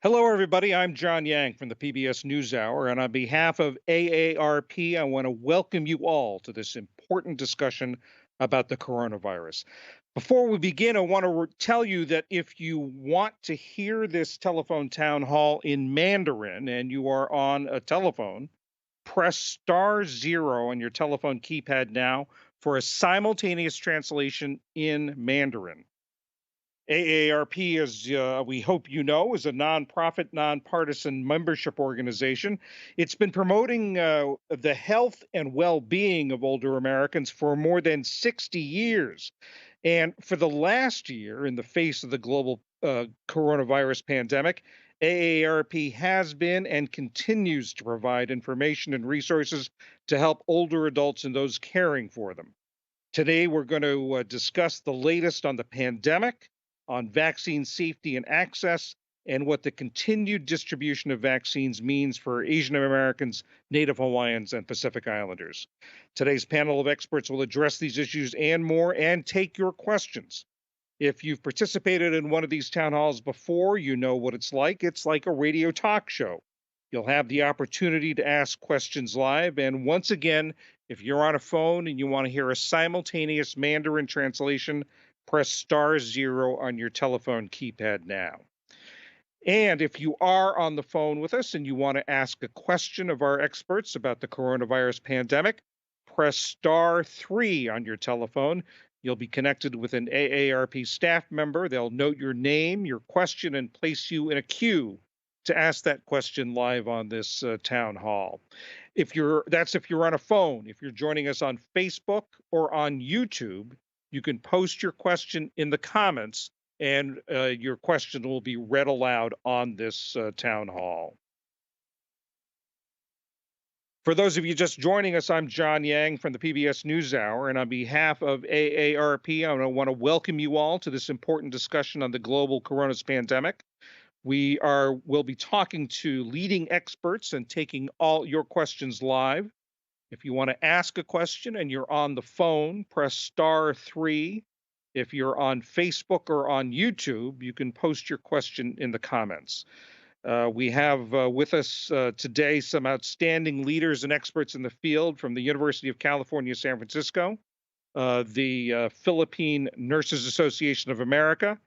Hello, everybody. I'm John Yang from the PBS NewsHour, and on behalf of AARP, I want to welcome you all to this important discussion about the coronavirus. Before we begin, I want to tell you that if you want to hear this telephone town hall in Mandarin and you are on a telephone, press *0 on your telephone keypad now for a simultaneous translation in Mandarin. AARP, as we hope you know, is a nonprofit, nonpartisan membership organization. It's been promoting the health and well being of older Americans for more than 60 years. And for the last year, in the face of the global coronavirus pandemic, AARP has been and continues to provide information and resources to help older adults and those caring for them. Today, we're going to discuss the latest on the pandemic, on vaccine safety and access, and what the continued distribution of vaccines means for Asian Americans, Native Hawaiians, and Pacific Islanders. Today's panel of experts will address these issues and more and take your questions. If you've participated in one of these town halls before, you know what it's like. It's like a radio talk show. You'll have the opportunity to ask questions live. And once again, if you're on a phone and you want to hear a simultaneous Mandarin translation, press *0 on your telephone keypad now. And if you are on the phone with us and you want to ask a question of our experts about the coronavirus pandemic, press *3 on your telephone. You'll be connected with an AARP staff member. They'll note your name, your question, and place you in a queue to ask that question live on this town hall. If you're on a phone. If you're joining us on Facebook or on YouTube, you can post your question in the comments, and your question will be read aloud on this town hall. For those of you just joining us, I'm John Yang from the PBS NewsHour, and on behalf of AARP, I want to welcome you all to this important discussion on the global coronavirus pandemic. We'll be talking to leading experts and taking all your questions live. If you want to ask a question and you're on the phone, press *3. If you're on Facebook or on YouTube, you can post your question in the comments. We have with us today some outstanding leaders and experts in the field from the University of California, San Francisco, the Philippine Nurses Association of America,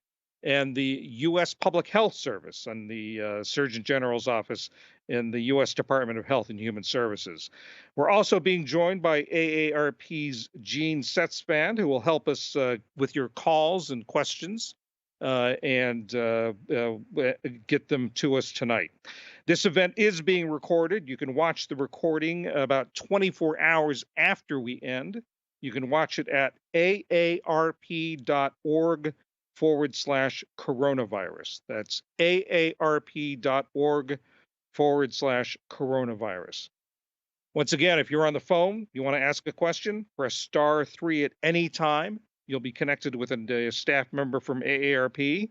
and the U.S. Public Health Service and the Surgeon General's office in the U.S. Department of Health and Human Services. We're also being joined by AARP's Gene Setzband, who will help us with your calls and questions and get them to us tonight. This event is being recorded. You can watch the recording about 24 hours after we end. You can watch it at aarp.org/coronavirus. That's aarp.org/coronavirus. Once again, if you're on the phone, you want to ask a question, press *3 at any time. You'll be connected with a staff member from AARP.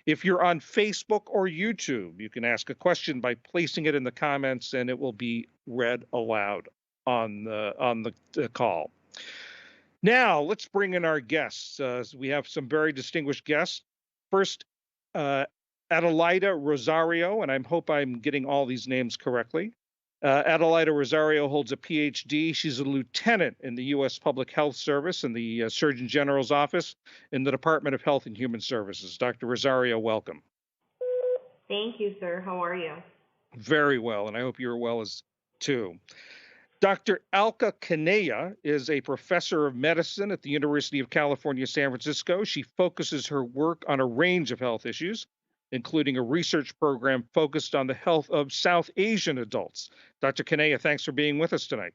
If you're on Facebook or YouTube, you can ask a question by placing it in the comments, and it will be read aloud on the call. Now, let's bring in our guests. We have some very distinguished guests. First, Adelaida Rosario, and I hope I'm getting all these names correctly. Adelaida Rosario holds a Ph.D. She's a lieutenant in the U.S. Public Health Service in the Surgeon General's office in the Department of Health and Human Services. Dr. Rosario, welcome. Thank you, sir. How are you? Very well, and I hope you're well as too. Dr. Alka Kanaya is a professor of medicine at the University of California, San Francisco. She focuses her work on a range of health issues, including a research program focused on the health of South Asian adults. Dr. Kanaya, thanks for being with us tonight.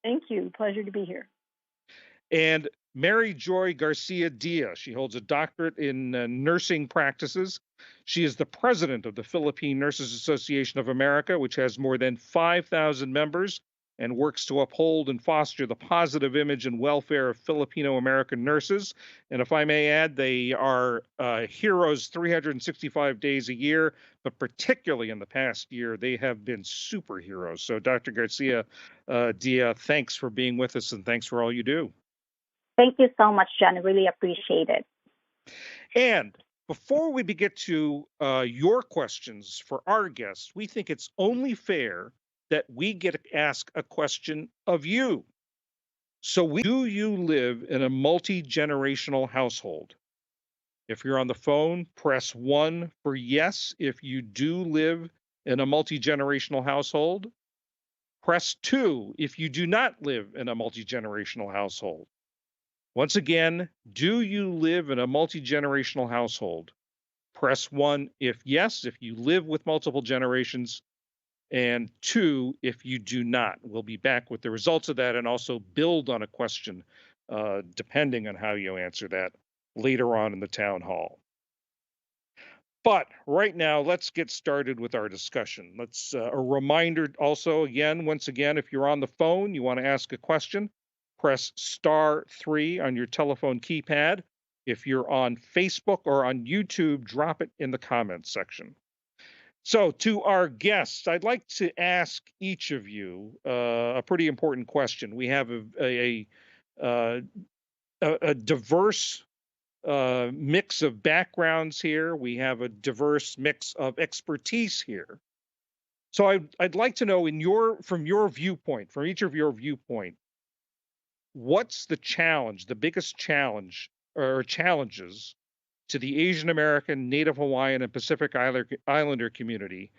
Thank you. Pleasure to be here. And Mary Joy Garcia-Dia. She holds a doctorate in nursing practices. She is the president of the Philippine Nurses Association of America, which has more than 5,000 members and works to uphold and foster the positive image and welfare of Filipino American nurses. And if I may add, they are heroes 365 days a year, but particularly in the past year, they have been superheroes. So Dr. Garcia-Dia, thanks for being with us, and thanks for all you do. Thank you so much, John. I really appreciate it. And Before we get to your questions for our guests, we think it's only fair that we get to ask a question of you. Do you live in a multi generational household? If you're on the phone, press one for yes. If you do live in a multi generational household, press two if you do not live in a multi generational household. Once again, do you live in a multi generational household? Press one if yes, if you live with multiple generations, and two if you do not. We'll be back with the results of that and also build on a question depending on how you answer that later on in the town hall. But right now, let's get started with our discussion. Let's a reminder also again, once again, if you're on the phone, you want to ask a question, press *3 on your telephone keypad. If you're on Facebook or on YouTube, drop it in the comments section. So, to our guests, I'd like to ask each of you a pretty important question. We have uh, a diverse mix of backgrounds here. We have a diverse mix of expertise here. So I'd like to know from your viewpoint, from each of your viewpoint, what's the challenge, the biggest challenge or challenges to the Asian American, Native Hawaiian, and Pacific Islander community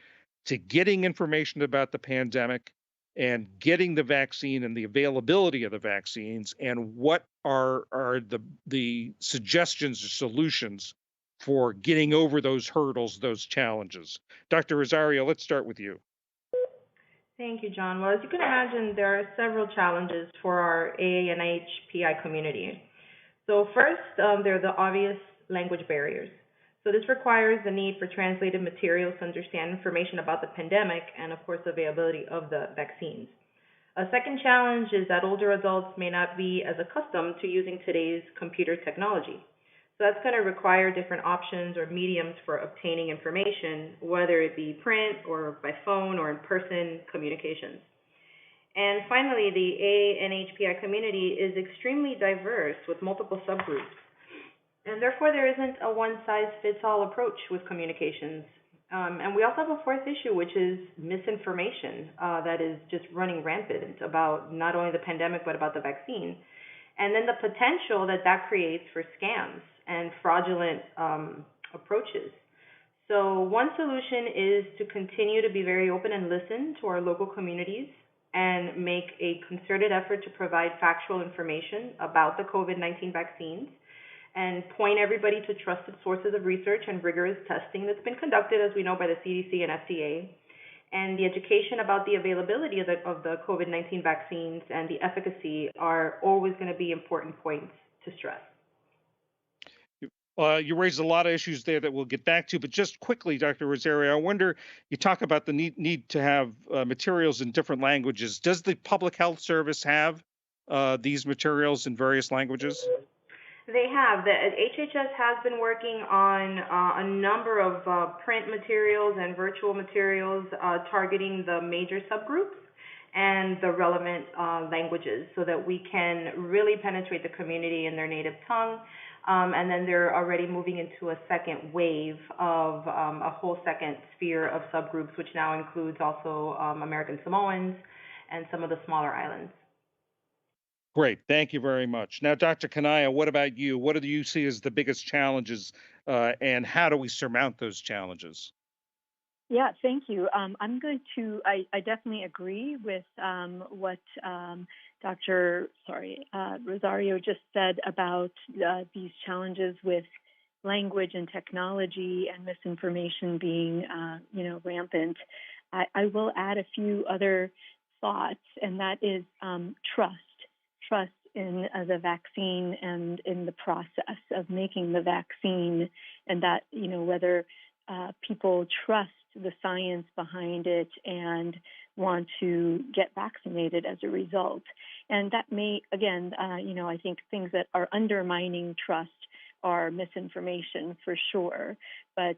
to getting information about the pandemic and getting the vaccine and the availability of the vaccines, and what are the suggestions or solutions for getting over those hurdles, those challenges. Dr. Rosario, let's start with you. Thank you, John. Well, as you can imagine, there are several challenges for our AA and HPI community. So first, there are the obvious language barriers. So this requires the need for translated materials to understand information about the pandemic and, of course, the availability of the vaccines. A second challenge is that older adults may not be as accustomed to using today's computer technology. So that's going to require different options or mediums for obtaining information, whether it be print or by phone or in-person communications. And finally, the AA and HPI community is extremely diverse with multiple subgroups. And therefore, there isn't a one-size-fits-all approach with communications. And we also have a fourth issue, which is misinformation that is just running rampant about not only the pandemic, but about the vaccine. And then the potential that that creates for scams and fraudulent approaches. So one solution is to continue to be very open and listen to our local communities and make a concerted effort to provide factual information about the COVID-19 vaccines and point everybody to trusted sources of research and rigorous testing that's been conducted, as we know, by the CDC and FDA. And the education about the availability of the COVID-19 vaccines and the efficacy are always going to be important points to stress. You raised a lot of issues there that we'll get back to, but just quickly, Dr. Rosario, I wonder, you talk about the need to have materials in different languages. Does the Public Health Service have these materials in various languages? They have. The HHS has been working on a number of print materials and virtual materials targeting the major subgroups and the relevant languages so that we can really penetrate the community in their native tongue. And then they're already moving into a second wave of a whole second sphere of subgroups, which now includes also American Samoans and some of the smaller islands. Great. Thank you very much. Now, Dr. Kanaya, what about you? What do you see as the biggest challenges, and how do we surmount those challenges? Yeah, thank you. I definitely agree with what Rosario just said about these challenges with language and technology and misinformation being, rampant. I will add a few other thoughts, and that is trust in the vaccine and in the process of making the vaccine, and that, whether people trust the science behind it and want to get vaccinated as a result. And that may, again, I think things that are undermining trust are misinformation for sure. But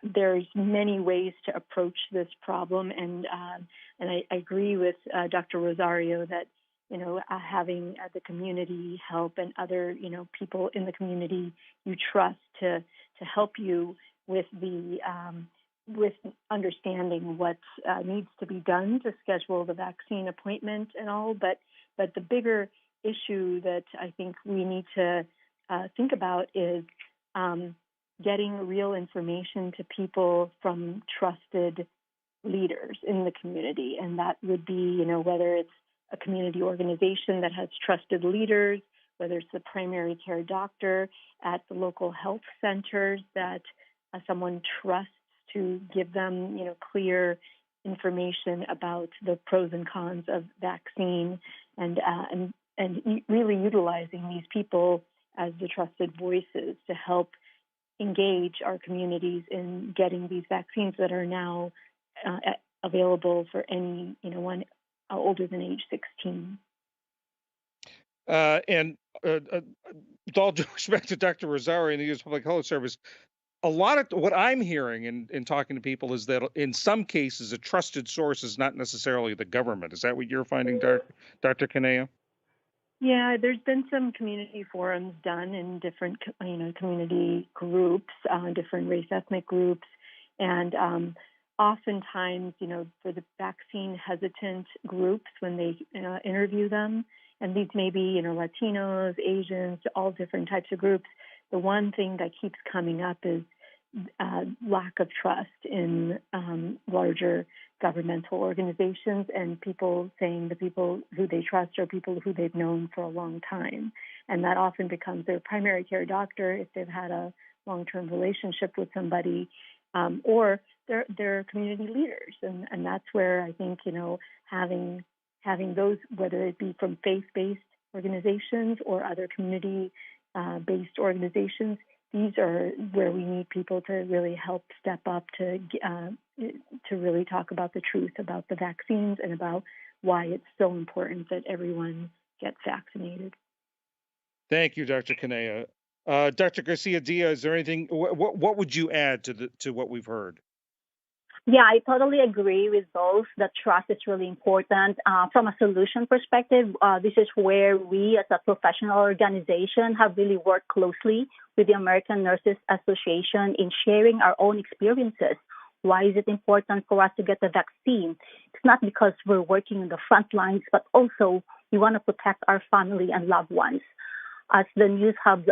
there's many ways to approach this problem, and I agree with Dr. Rosario that having the community help and other, people in the community you trust to help you with the with understanding what needs to be done to schedule the vaccine appointment and all. But the bigger issue that I think we need to think about is getting real information to people from trusted leaders in the community. And that would be, whether it's a community organization that has trusted leaders, whether it's the primary care doctor at the local health centers that someone trusts to give them, clear information about the pros and cons of vaccine, and really utilizing these people as the trusted voices to help engage our communities in getting these vaccines that are now available for anyone older than age 16. And with all due respect to Dr. Rosario and the U.S. Public Health Service, a lot of what I'm hearing in talking to people is that in some cases, a trusted source is not necessarily the government. Is that what you're finding, Dr. Kanaya? Yeah, there's been some community forums done in different, community groups, different race ethnic groups, and oftentimes, for the vaccine hesitant groups, when they interview them, and these may be, Latinos, Asians, all different types of groups, the one thing that keeps coming up is lack of trust in larger governmental organizations, and people saying the people who they trust are people who they've known for a long time. And that often becomes their primary care doctor if they've had a long-term relationship with somebody, or their community leaders. And that's where I think, having those, whether it be from faith-based organizations or other community-based organizations, these are where we need people to really help step up to really talk about the truth about the vaccines and about why it's so important that everyone gets vaccinated. Thank you, Dr. Kanaya. Dr. Garcia-Dia, is there anything? What would you add to what we've heard? Yeah, I totally agree with both. That trust is really important. From a solution perspective, this is where we as a professional organization have really worked closely with the American Nurses Association in sharing our own experiences. Why is it important for us to get the vaccine? It's not because we're working in the front lines, but also we want to protect our family and loved ones. As the news hub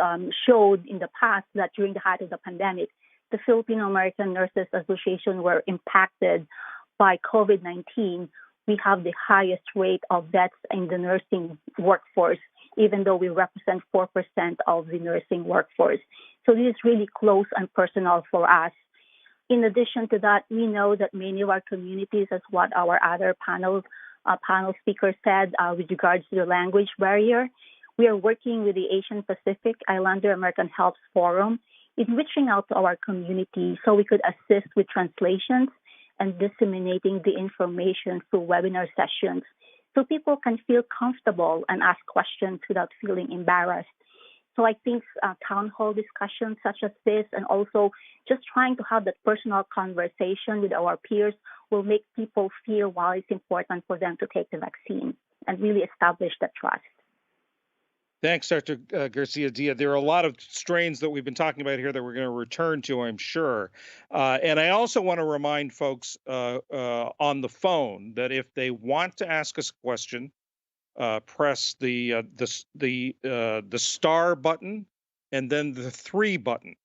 showed in the past, that during the height of the pandemic, the Filipino American Nurses Association were impacted by COVID-19. We have the highest rate of deaths in the nursing workforce, even though we represent 4% of the nursing workforce. So this is really close and personal for us. In addition to that, we know that many of our communities, as what our other panel speaker said with regards to the language barrier, we are working with the Asian Pacific Islander American Health Forum in reaching out to our community so we could assist with translations and disseminating the information through webinar sessions so people can feel comfortable and ask questions without feeling embarrassed. So I think town hall discussions such as this, and also just trying to have that personal conversation with our peers, will make people feel why it's important for them to take the vaccine and really establish that trust. Thanks, Dr. Garcia-Dia. There are a lot of strains that we've been talking about here that we're going to return to, I'm sure. And I also want to remind folks on the phone that if they want to ask us a question, press the star button and then the 3 button.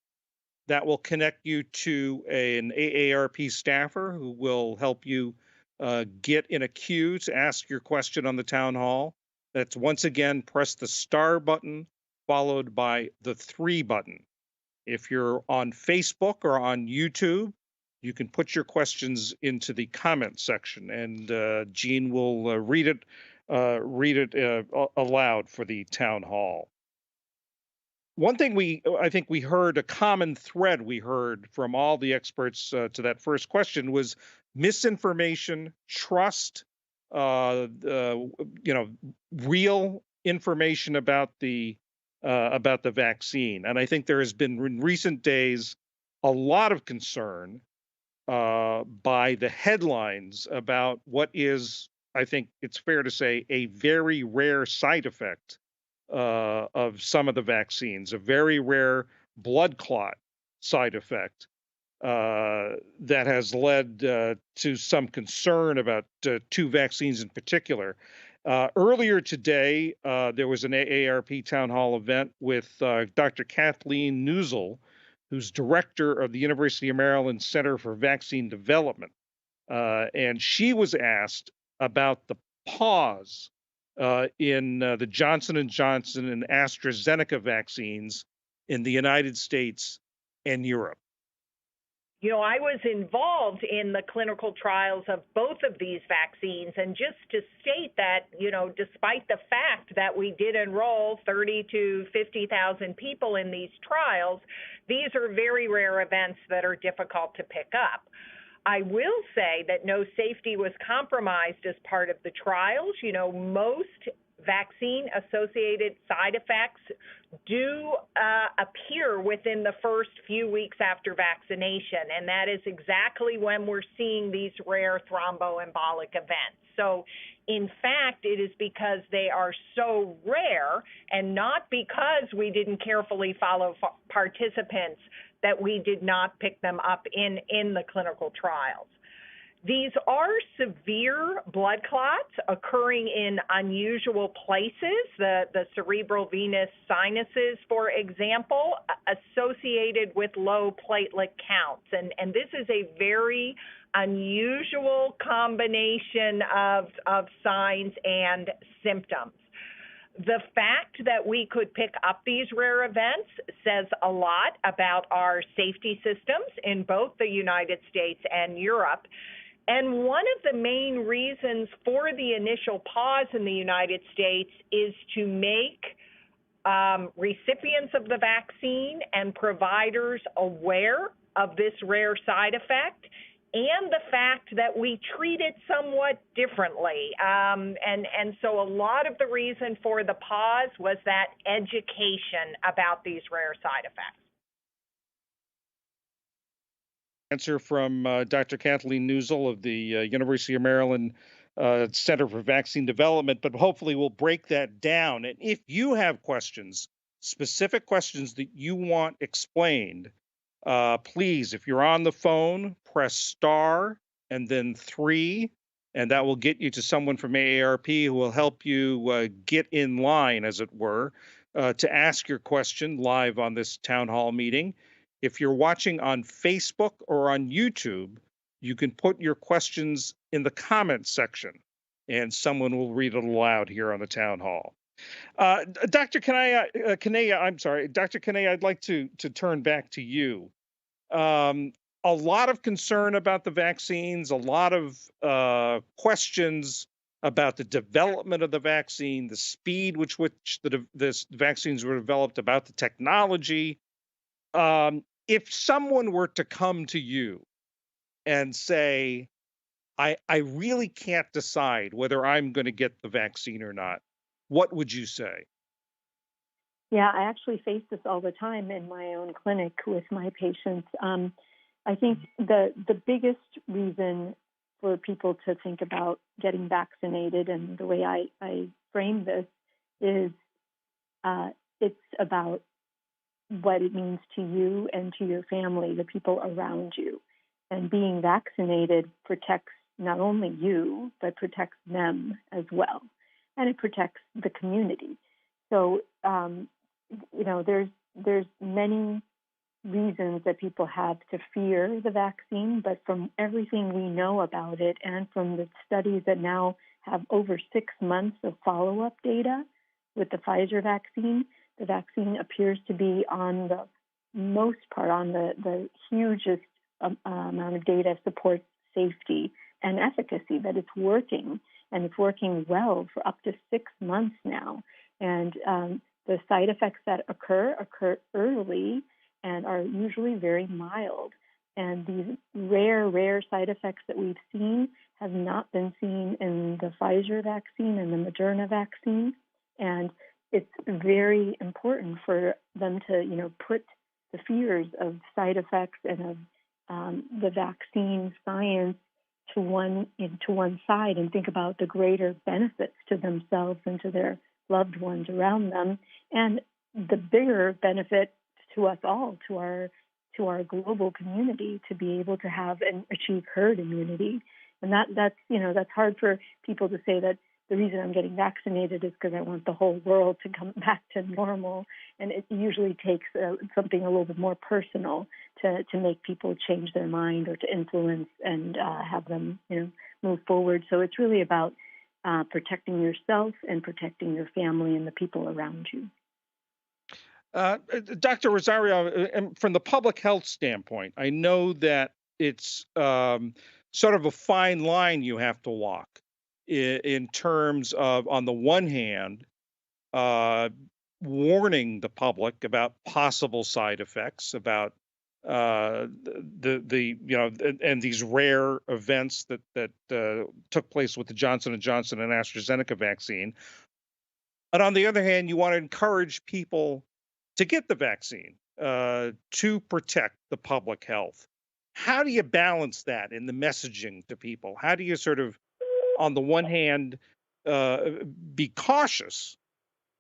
That will connect you to an AARP staffer who will help you get in a queue to ask your question on the town hall. That's once again, press the star button followed by the 3 button. If you're on Facebook or on YouTube, you can put your questions into the comment section, and Jean will read it aloud for the town hall. One thing I think we heard, a common thread we heard from all the experts to that first question was misinformation, trust, real information about the vaccine. And I think there has been in recent days a lot of concern by the headlines about what is I think it's fair to say, a very rare side effect of some of the vaccines, a very rare blood clot side effect that has led to some concern about two vaccines in particular. Earlier today, there was an AARP town hall event with Dr. Kathleen Newsel, who's director of the University of Maryland Center for Vaccine Development. And she was asked about the pause in the Johnson and Johnson and AstraZeneca vaccines in the United States and Europe. I was involved in the clinical trials of both of these vaccines. And just to state that, despite the fact that we did enroll 30 to 50,000 people in these trials, these are very rare events that are difficult to pick up. I will say that no safety was compromised as part of the trials. Most vaccine-associated side effects do appear within the first few weeks after vaccination, and that is exactly when we're seeing these rare thromboembolic events. So, in fact, it is because they are so rare and not because we didn't carefully follow participants that we did not pick them up in the clinical trials. These are severe blood clots occurring in unusual places, the cerebral venous sinuses, for example, associated with low platelet counts. And this is a very unusual combination of signs and symptoms. The fact that we could pick up these rare events says a lot about our safety systems in both the United States and Europe. And one of the main reasons for the initial pause in the United States is to make recipients of the vaccine and providers aware of this rare side effect and the fact that we treat it somewhat differently. And so a lot of the reason for the pause was that education about these rare side effects. Answer from Dr. Kathleen Newsel of the University of Maryland Center for Vaccine Development, but hopefully we'll break that down. And if you have questions, specific questions that you want explained, please, if you're on the phone, press star and then 3, and that will get you to someone from AARP who will help you get in line, as it were, to ask your question live on this town hall meeting. If you're watching on Facebook or on YouTube, you can put your questions in the comments section, and someone will read it aloud here on the town hall. Dr. Kanaya, I'm sorry, Dr. Kanaya, I'd like to turn back to you. A lot of concern about the vaccines, a lot of questions about the development of the vaccine, the speed with which the vaccines were developed, about the technology. If someone were to come to you and say, I really can't decide whether I'm going to get the vaccine or not, what would you say? Yeah, I actually face this all the time in my own clinic with my patients. I think the biggest reason for people to think about getting vaccinated, and the way I frame this, is it's about what it means to you and to your family, the people around you. And being vaccinated protects not only you, but protects them as well. And it protects the community. So, there's many reasons that people have to fear the vaccine, but from everything we know about it and from the studies that now have over 6 months of follow-up data with the Pfizer vaccine, the vaccine appears to be on the most part, on the hugest amount of data supports safety and efficacy, that it's working, and it's working well for up to 6 months now. And the side effects that occur early and are usually very mild. And these rare side effects that we've seen have not been seen in the Pfizer vaccine and the Moderna vaccine. And it's very important for them to, put the fears of side effects and of the vaccine science to one side and think about the greater benefits to themselves and to their loved ones around them, and the bigger benefit to us all, to our global community, to be able to have and achieve herd immunity. And that's hard for people to say, that the reason I'm getting vaccinated is because I want the whole world to come back to normal. And it usually takes something a little bit more personal to make people change their mind or to influence and have them move forward. So it's really about protecting yourself and protecting your family and the people around you. Dr. Rosario, from the public health standpoint, I know that it's sort of a fine line you have to walk in terms of, on the one hand, warning the public about possible side effects, about and these rare events that took place with the Johnson & Johnson and AstraZeneca vaccine. And on the other hand, you want to encourage people to get the vaccine to protect the public health. How do you balance that in the messaging to people? How do you sort of, on the one hand, be cautious,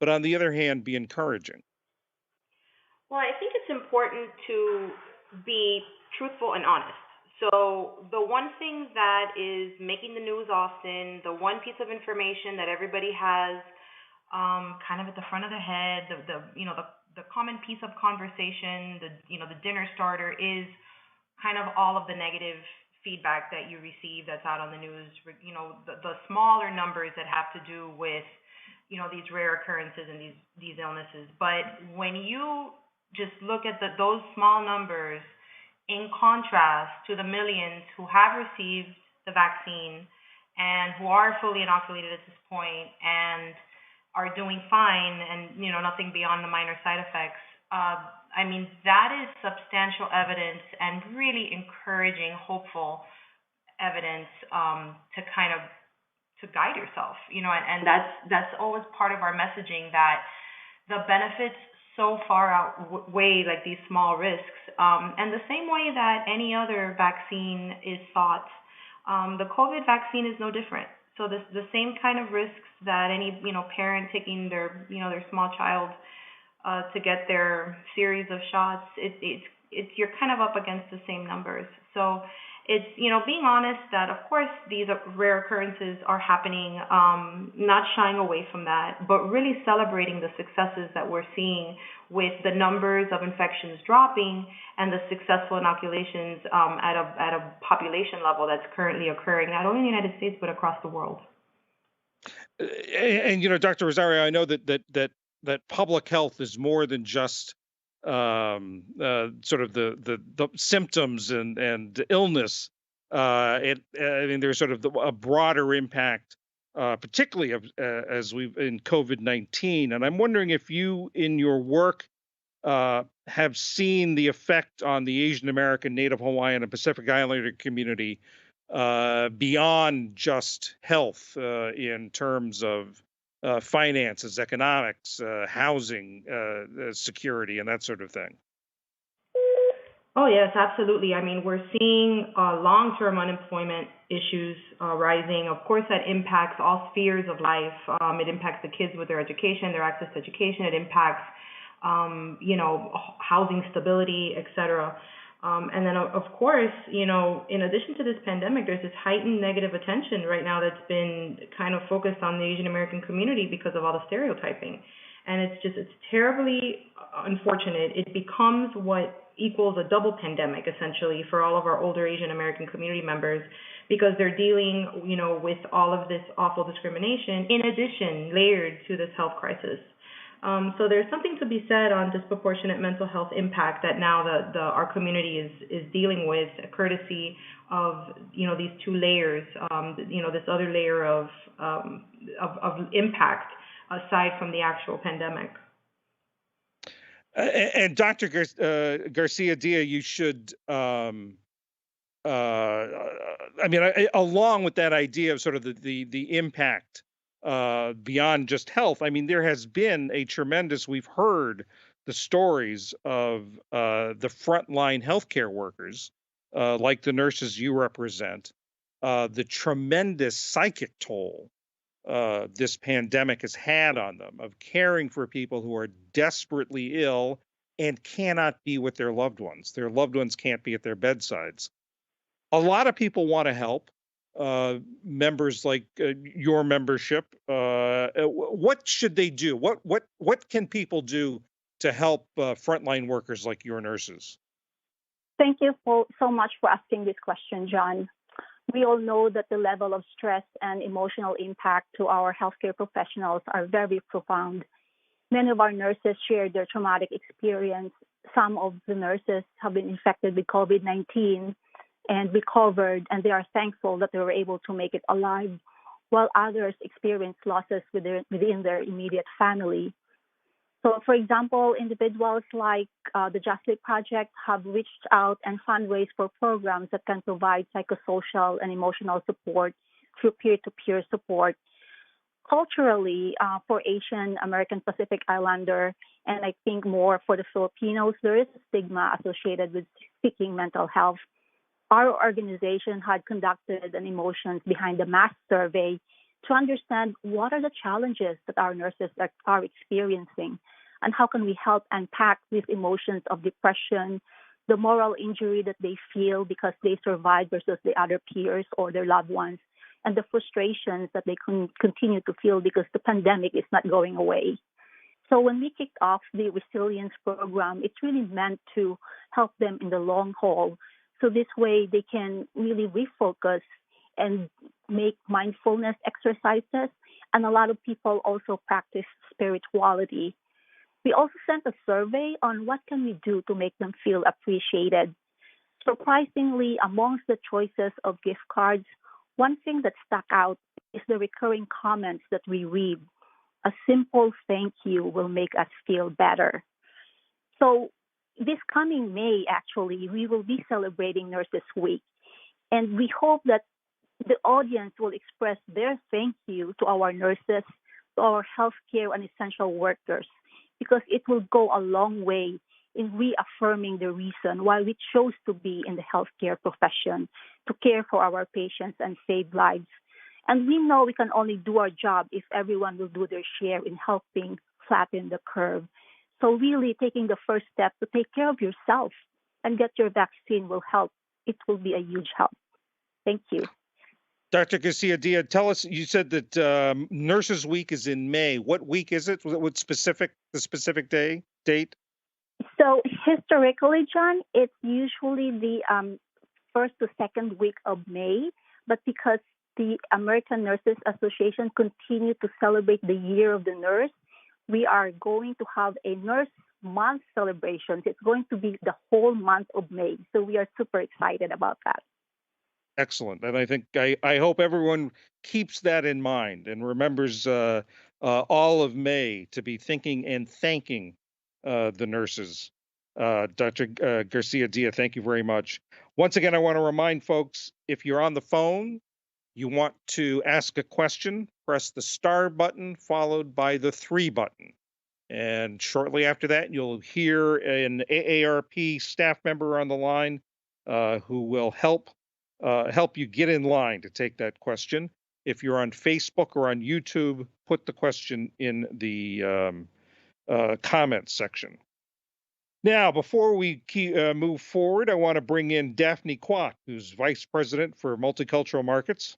but on the other hand, be encouraging? Well, I think it's important to be truthful and honest. So, the one thing that is making the news often, the one piece of information that everybody has kind of at the front of the head, the common piece of conversation, the dinner starter is kind of all of the negative feedback that you receive that's out on the news. The smaller numbers that have to do with these rare occurrences and these illnesses. But when you just look at those small numbers in contrast to the millions who have received the vaccine and who are fully inoculated at this point and are doing fine and nothing beyond the minor side effects, I mean, that is substantial evidence and really encouraging, hopeful evidence to kind of to guide yourself, and that's always part of our messaging, that the benefits so far outweigh like these small risks, and the same way that any other vaccine is thought, the COVID vaccine is no different. So the same kind of risks that any parent taking their their small child to get their series of shots, it's you're kind of up against the same numbers. So it's being honest that of course these rare occurrences are happening, not shying away from that, but really celebrating the successes that we're seeing with the numbers of infections dropping and the successful inoculations at a population level that's currently occurring not only in the United States but across the world. And Dr. Rosario, I know that public health is more than just sort of the symptoms and illness. I mean, there's sort of a broader impact, particularly as we've in COVID-19. And I'm wondering if you, in your work, have seen the effect on the Asian American, Native Hawaiian, and Pacific Islander community beyond just health, in terms of finances, economics, housing, security, and that sort of thing. Oh, yes, absolutely. I mean, we're seeing long-term unemployment issues rising. Of course, that impacts all spheres of life. It impacts the kids with their education, their access to education. It impacts, housing stability, et cetera. And then, of course, in addition to this pandemic, there's this heightened negative attention right now that's been kind of focused on the Asian American community because of all the stereotyping. And it's terribly unfortunate. It becomes what equals a double pandemic, essentially, for all of our older Asian American community members, because they're dealing, with all of this awful discrimination, in addition, layered to this health crisis. So there's something to be said on disproportionate mental health impact that now our community is dealing with, courtesy of these two layers, this other layer of impact aside from the actual pandemic. And Dr. Garcia-Dia, you should, I mean, along with that idea of sort of the impact beyond just health, I mean, there has been a tremendous, we've heard the stories of the frontline healthcare workers, like the nurses you represent, the tremendous psychic toll this pandemic has had on them of caring for people who are desperately ill and cannot be with their loved ones. Their loved ones can't be at their bedsides. A lot of people want to help. Members like your membership. What should they do? What can people do to help frontline workers like your nurses? Thank you so much for asking this question, John. We all know that the level of stress and emotional impact to our healthcare professionals are very profound. Many of our nurses shared their traumatic experience. Some of the nurses have been infected with COVID-19 and recovered, and they are thankful that they were able to make it alive, while others experienced losses within their immediate family. So, for example, individuals like the Just Sleep Project have reached out and fundraised for programs that can provide psychosocial and emotional support through peer-to-peer support. Culturally, for Asian American Pacific Islander, and I think more for the Filipinos, there is a stigma associated with seeking mental health. Our organization had conducted an emotions behind the mask survey to understand what are the challenges that our nurses are experiencing and how can we help unpack these emotions of depression, the moral injury that they feel because they survived versus the other peers or their loved ones, and the frustrations that they continue to feel because the pandemic is not going away. So when we kicked off the resilience program, it's really meant to help them in the long haul. So this way they can really refocus and make mindfulness exercises. And a lot of people also practice spirituality. We also sent a survey on what can we do to make them feel appreciated. Surprisingly, amongst the choices of gift cards, one thing that stuck out is the recurring comments that we read. A simple thank you will make us feel better. So this coming May, actually, we will be celebrating Nurses Week. And we hope that the audience will express their thank you to our nurses, to our healthcare and essential workers, because it will go a long way in reaffirming the reason why we chose to be in the healthcare profession, to care for our patients and save lives. And we know we can only do our job if everyone will do their share in helping flatten the curve. So really taking the first step to take care of yourself and get your vaccine will help. It will be a huge help. Thank you. Dr. Garcia-Dia, tell us, you said that Nurses Week is in May. What week is it? What the specific date? So historically, John, it's usually the first to second week of May, but because the American Nurses Association continue to celebrate the Year of the Nurse, we are going to have a Nurse Month celebration. It's going to be the whole month of May. So we are super excited about that. Excellent. And I think I hope everyone keeps that in mind and remembers all of May to be thinking and thanking the nurses. Dr. Garcia-Dia, thank you very much. Once again, I want to remind folks, if you're on the phone, you want to ask a question, press the star button followed by the 3 button. And shortly after that, you'll hear an AARP staff member on the line who will help you get in line to take that question. If you're on Facebook or on YouTube, put the question in the comments section. Now, before we move forward, I want to bring in Daphne Kwok, who's Vice President for Multicultural Markets.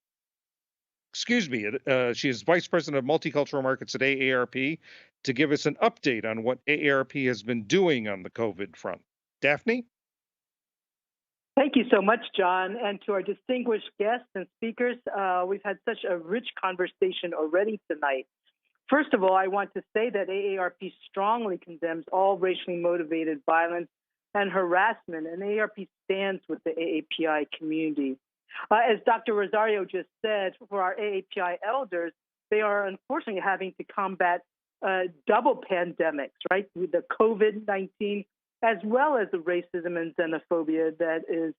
Excuse me, she is Vice President of Multicultural Markets at AARP, to give us an update on what AARP has been doing on the COVID front. Daphne? Thank you so much, John, and to our distinguished guests and speakers. We've had such a rich conversation already tonight. First of all, I want to say that AARP strongly condemns all racially motivated violence and harassment, and AARP stands with the AAPI community. As Dr. Rosario just said, for our AAPI elders, they are unfortunately having to combat double pandemics, right? With the COVID-19, as well as the racism and xenophobia that is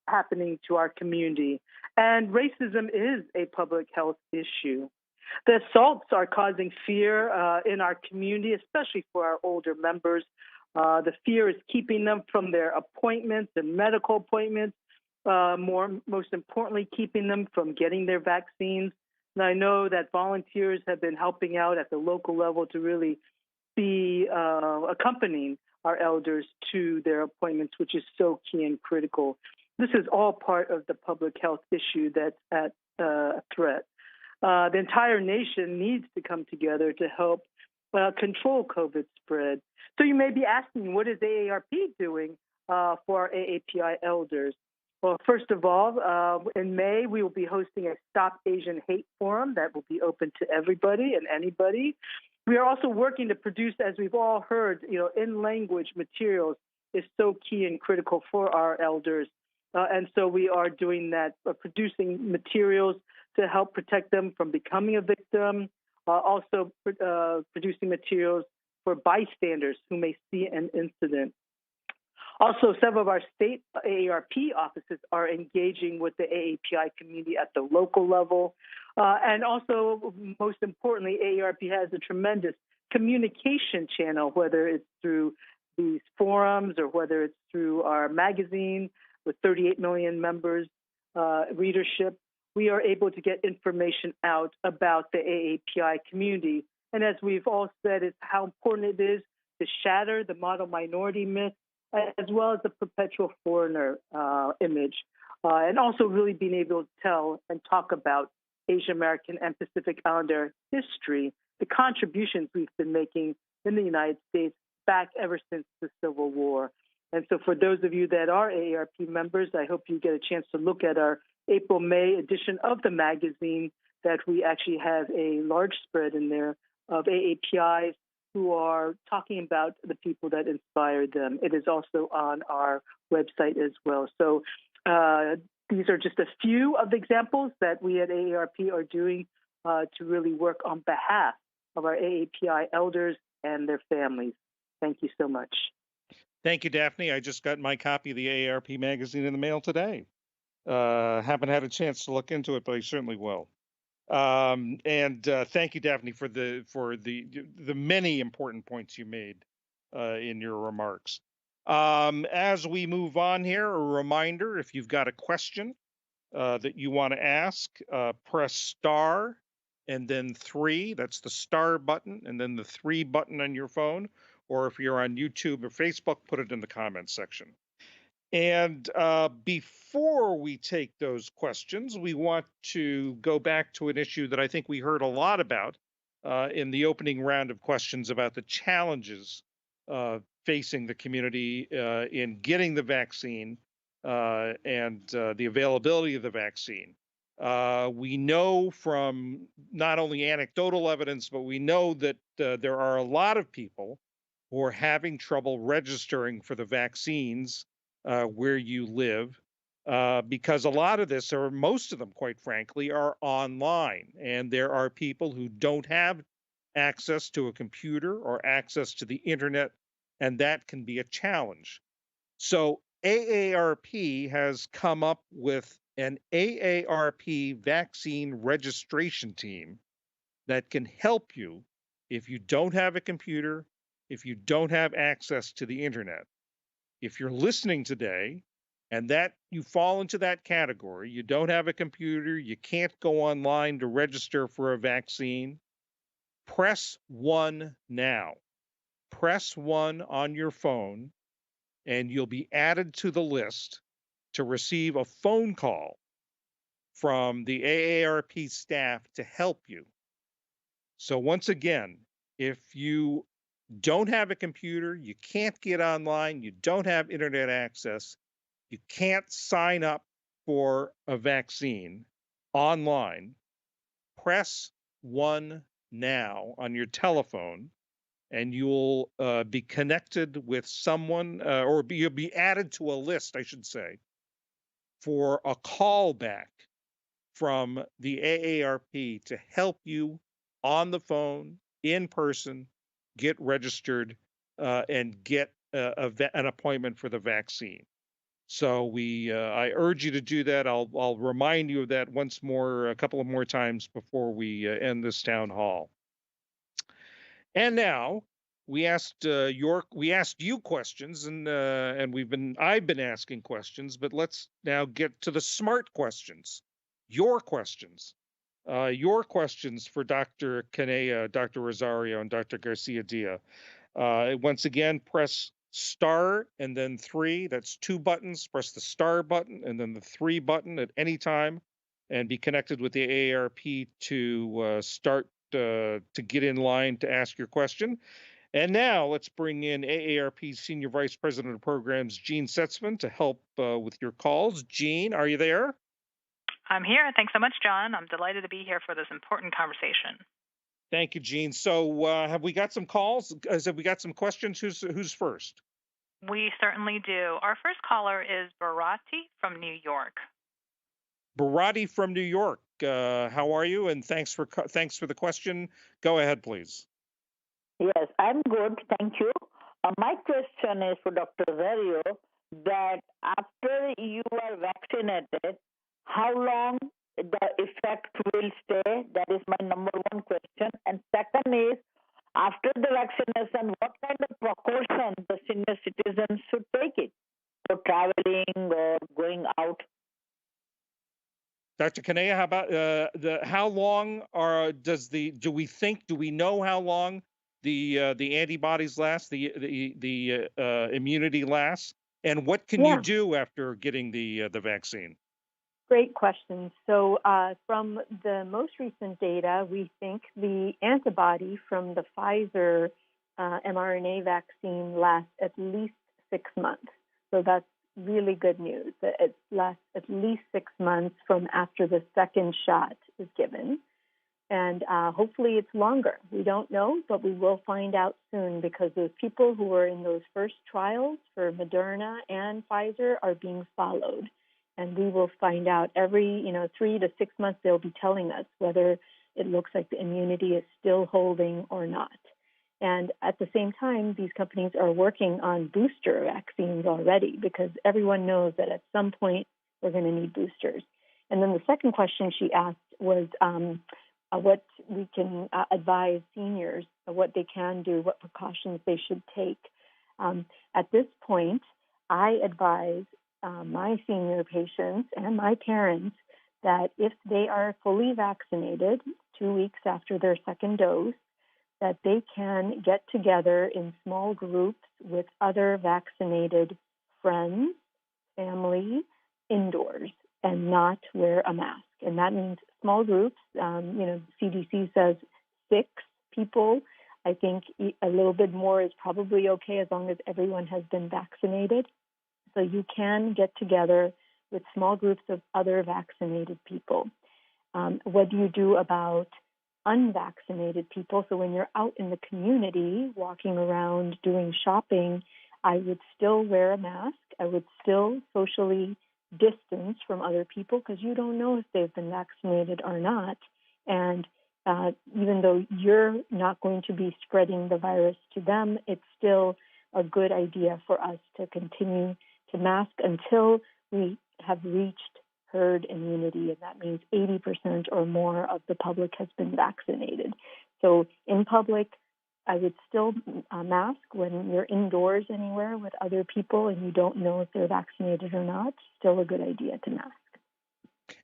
happening to our community. And racism is a public health issue. The assaults are causing fear in our community, especially for our older members. The fear is keeping them from their appointments and medical appointments. most importantly, keeping them from getting their vaccines. And I know that volunteers have been helping out at the local level to really be accompanying our elders to their appointments, which is so key and critical. This is all part of the public health issue that's at threat. The entire nation needs to come together to help control COVID spread. So you may be asking, what is AARP doing for our AAPI elders? Well, first of all, in May, we will be hosting a Stop Asian Hate Forum that will be open to everybody and anybody. We are also working to produce, as we've all heard, in-language materials is so key and critical for our elders. And so we are doing that, producing materials to help protect them from becoming a victim, also producing materials for bystanders who may see an incident. Also, several of our state AARP offices are engaging with the AAPI community at the local level. And also, most importantly, AARP has a tremendous communication channel, whether it's through these forums or whether it's through our magazine with 38 million members, readership. We are able to get information out about the AAPI community. And as we've all said, it's how important it is to shatter the model minority myth, as well as the perpetual foreigner image, and also really being able to tell and talk about Asian American and Pacific Islander history, the contributions we've been making in the United States back ever since the Civil War. And so for those of you that are AARP members, I hope you get a chance to look at our April-May edition of the magazine, that we actually have a large spread in there of AAPIs who are talking about the people that inspired them. It is also on our website as well. So these are just a few of the examples that we at AARP are doing to really work on behalf of our AAPI elders and their families. Thank you so much. Thank you, Daphne. I just got my copy of the AARP magazine in the mail today. Haven't had a chance to look into it, but I certainly will. And thank you, Daphne, for the many important points you made in your remarks. As we move on here, a reminder: if you've got a question that you want to ask, press star and then 3. That's the star button and then the 3 button on your phone. Or if you're on YouTube or Facebook, put it in the comments section. And before we take those questions, we want to go back to an issue that I think we heard a lot about in the opening round of questions about the challenges facing the community in getting the vaccine and the availability of the vaccine. We know from not only anecdotal evidence, but we know that there are a lot of people who are having trouble registering for the vaccines where you live, because a lot of this, or most of them, quite frankly, are online. And there are people who don't have access to a computer or access to the internet, and that can be a challenge. So AARP has come up with an AARP vaccine registration team that can help you if you don't have a computer, if you don't have access to the internet. If you're listening today and that you fall into that category, you don't have a computer, you can't go online to register for a vaccine, press 1 now. Press 1 on your phone, and you'll be added to the list to receive a phone call from the AARP staff to help you. So once again, if you don't have a computer, you can't get online, you don't have internet access, you can't sign up for a vaccine online, press 1 now on your telephone, and you'll be connected with someone, or you'll be added to a list, I should say, for a call back from the AARP to help you on the phone, in person, get registered and get an appointment for the vaccine. So I urge you to do that. I'll remind you of that once more, a couple of more times before we end this town hall. And now we asked you questions, and I've been asking questions, but let's now get to the smart questions. Your questions. Your questions for Dr. Kanaya, Dr. Rosario, and Dr. Garcia-Dia. Once again, press star and then three. That's two buttons. Press the star button and then the three button at any time, and be connected with the AARP to start to get in line to ask your question. And now let's bring in AARP Senior Vice President of Programs, Jean Setzman, to help with your calls. Jean, are you there? I'm here. Thanks so much, John. I'm delighted to be here for this important conversation. Thank you, Jean. So, have we got some calls? Have we got some questions? Who's first? We certainly do. Our first caller is Barati from New York. Barati from New York. How are you? And thanks for the question. Go ahead, please. Yes, I'm good. Thank you. My question is for Dr. Rosario that after you are vaccinated, how long the effect will stay? That is my number one question. And second is, after the vaccination, what kind of precautions the senior citizens should take it for traveling or going out? Dr. Kanaya, how about how long do we know how long the antibodies last, the immunity lasts, and what can you do after getting the vaccine? Great question. So from the most recent data, we think the antibody from the Pfizer mRNA vaccine lasts at least 6 months. So that's really good news. It lasts at least 6 months from after the second shot is given. And hopefully it's longer. We don't know, but we will find out soon because those people who were in those first trials for Moderna and Pfizer are being followed. And we will find out every 3 to 6 months, they'll be telling us whether it looks like the immunity is still holding or not. And at the same time, these companies are working on booster vaccines already because everyone knows that at some point we're going to need boosters. And then the second question she asked was what we can advise seniors, what they can do, what precautions they should take. At this point, I advise my senior patients and my parents that if they are fully vaccinated 2 weeks after their second dose, that they can get together in small groups with other vaccinated friends, family, indoors, and not wear a mask. And that means small groups. CDC says 6 people. I think a little bit more is probably okay as long as everyone has been vaccinated. So you can get together with small groups of other vaccinated people. What do you do about unvaccinated people? So when you're out in the community, walking around, doing shopping, I would still wear a mask. I would still socially distance from other people because you don't know if they've been vaccinated or not. And even though you're not going to be spreading the virus to them, it's still a good idea for us to continue to mask until we have reached herd immunity, and that means 80% or more of the public has been vaccinated. So in public, I would still mask when you're indoors anywhere with other people and you don't know if they're vaccinated or not. Still a good idea to mask.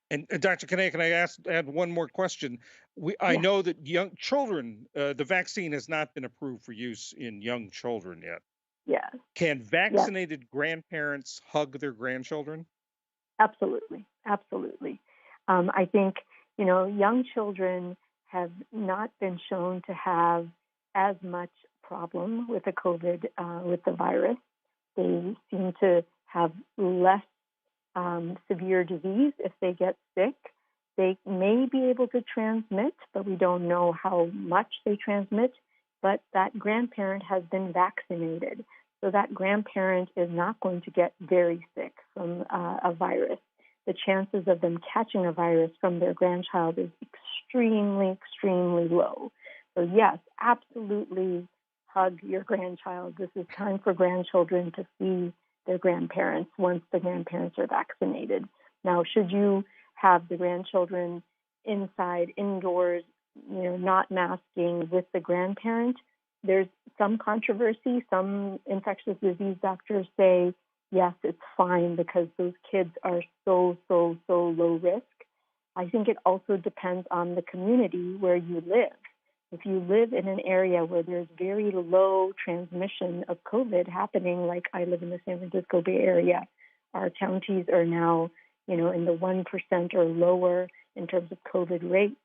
And Dr. Kanaya, can I add one more question? I know that young children, the vaccine has not been approved for use in young children yet. Yes. Can vaccinated grandparents hug their grandchildren? Absolutely. I think, young children have not been shown to have as much problem with the COVID, with the virus. They seem to have less severe disease if they get sick. They may be able to transmit, but we don't know how much they transmit. But that grandparent has been vaccinated. So that grandparent is not going to get very sick from a virus. The chances of them catching a virus from their grandchild is extremely, extremely low. So yes, absolutely hug your grandchild. This is time for grandchildren to see their grandparents once the grandparents are vaccinated. Now, should you have the grandchildren inside, indoors, not masking with the grandparent, There's some controversy. Some infectious disease doctors say, yes, it's fine because those kids are so low risk. I think it also depends on the community where you live. If you live in an area where there's very low transmission of COVID happening, like I live in the San Francisco Bay Area, our counties are now, in the 1% or lower in terms of COVID rates.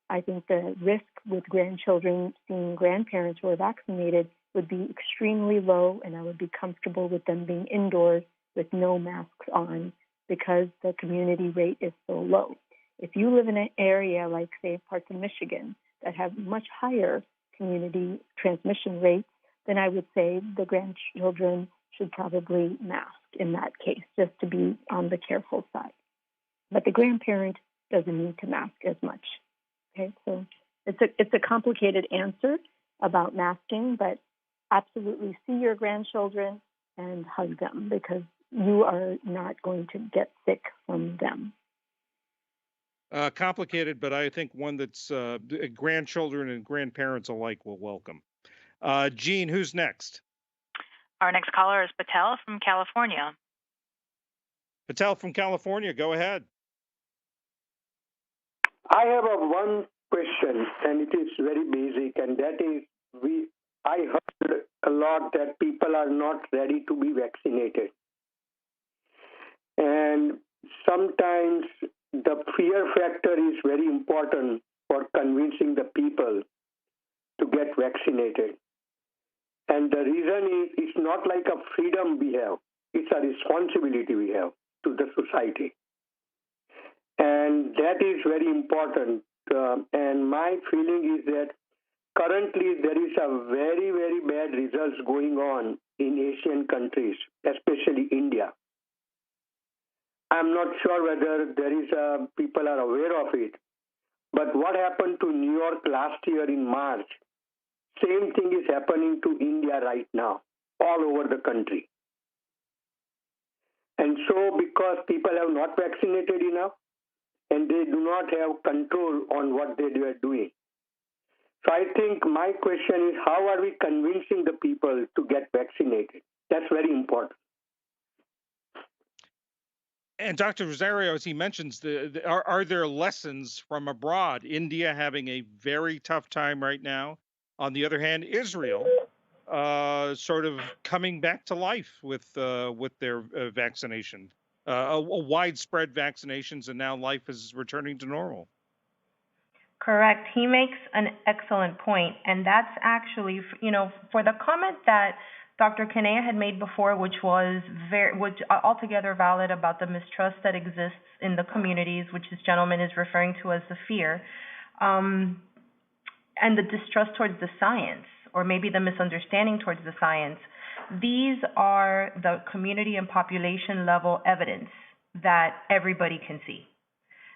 I think the risk with grandchildren seeing grandparents who are vaccinated would be extremely low, and I would be comfortable with them being indoors with no masks on because the community rate is so low. If you live in an area like, say, parts of Michigan that have much higher community transmission rates, then I would say the grandchildren should probably mask in that case, just to be on the careful side. But the grandparent doesn't need to mask as much. Okay, so it's a complicated answer about masking, but absolutely see your grandchildren and hug them because you are not going to get sick from them. Complicated, but I think one that's grandchildren and grandparents alike will welcome. Jean, who's next? Our next caller is Patel from California. Patel from California, go ahead. I have one question, and it is very basic, and that is I heard a lot that people are not ready to be vaccinated. And sometimes the fear factor is very important for convincing the people to get vaccinated. And the reason is it's not like a freedom we have, it's a responsibility we have to the society. And that is very important. And my feeling is that currently there is a very, very bad results going on in Asian countries, especially India. I'm not sure whether there is people are aware of it. But what happened to New York last year in March, same thing is happening to India right now, all over the country. And so because people have not vaccinated enough, and they do not have control on what they are doing. So I think my question is, how are we convincing the people to get vaccinated? That's very important. And Dr. Rosario, as he mentions, are there lessons from abroad? India having a very tough time right now. On the other hand, Israel sort of coming back to life with their vaccination. A widespread vaccinations, and now life is returning to normal. Correct. He makes an excellent point, and that's actually, for the comment that Dr. Kanaya had made before, which was altogether valid about the mistrust that exists in the communities, which this gentleman is referring to as the fear, and the distrust towards the science, or maybe the misunderstanding towards the science. These are the community and population level evidence that everybody can see.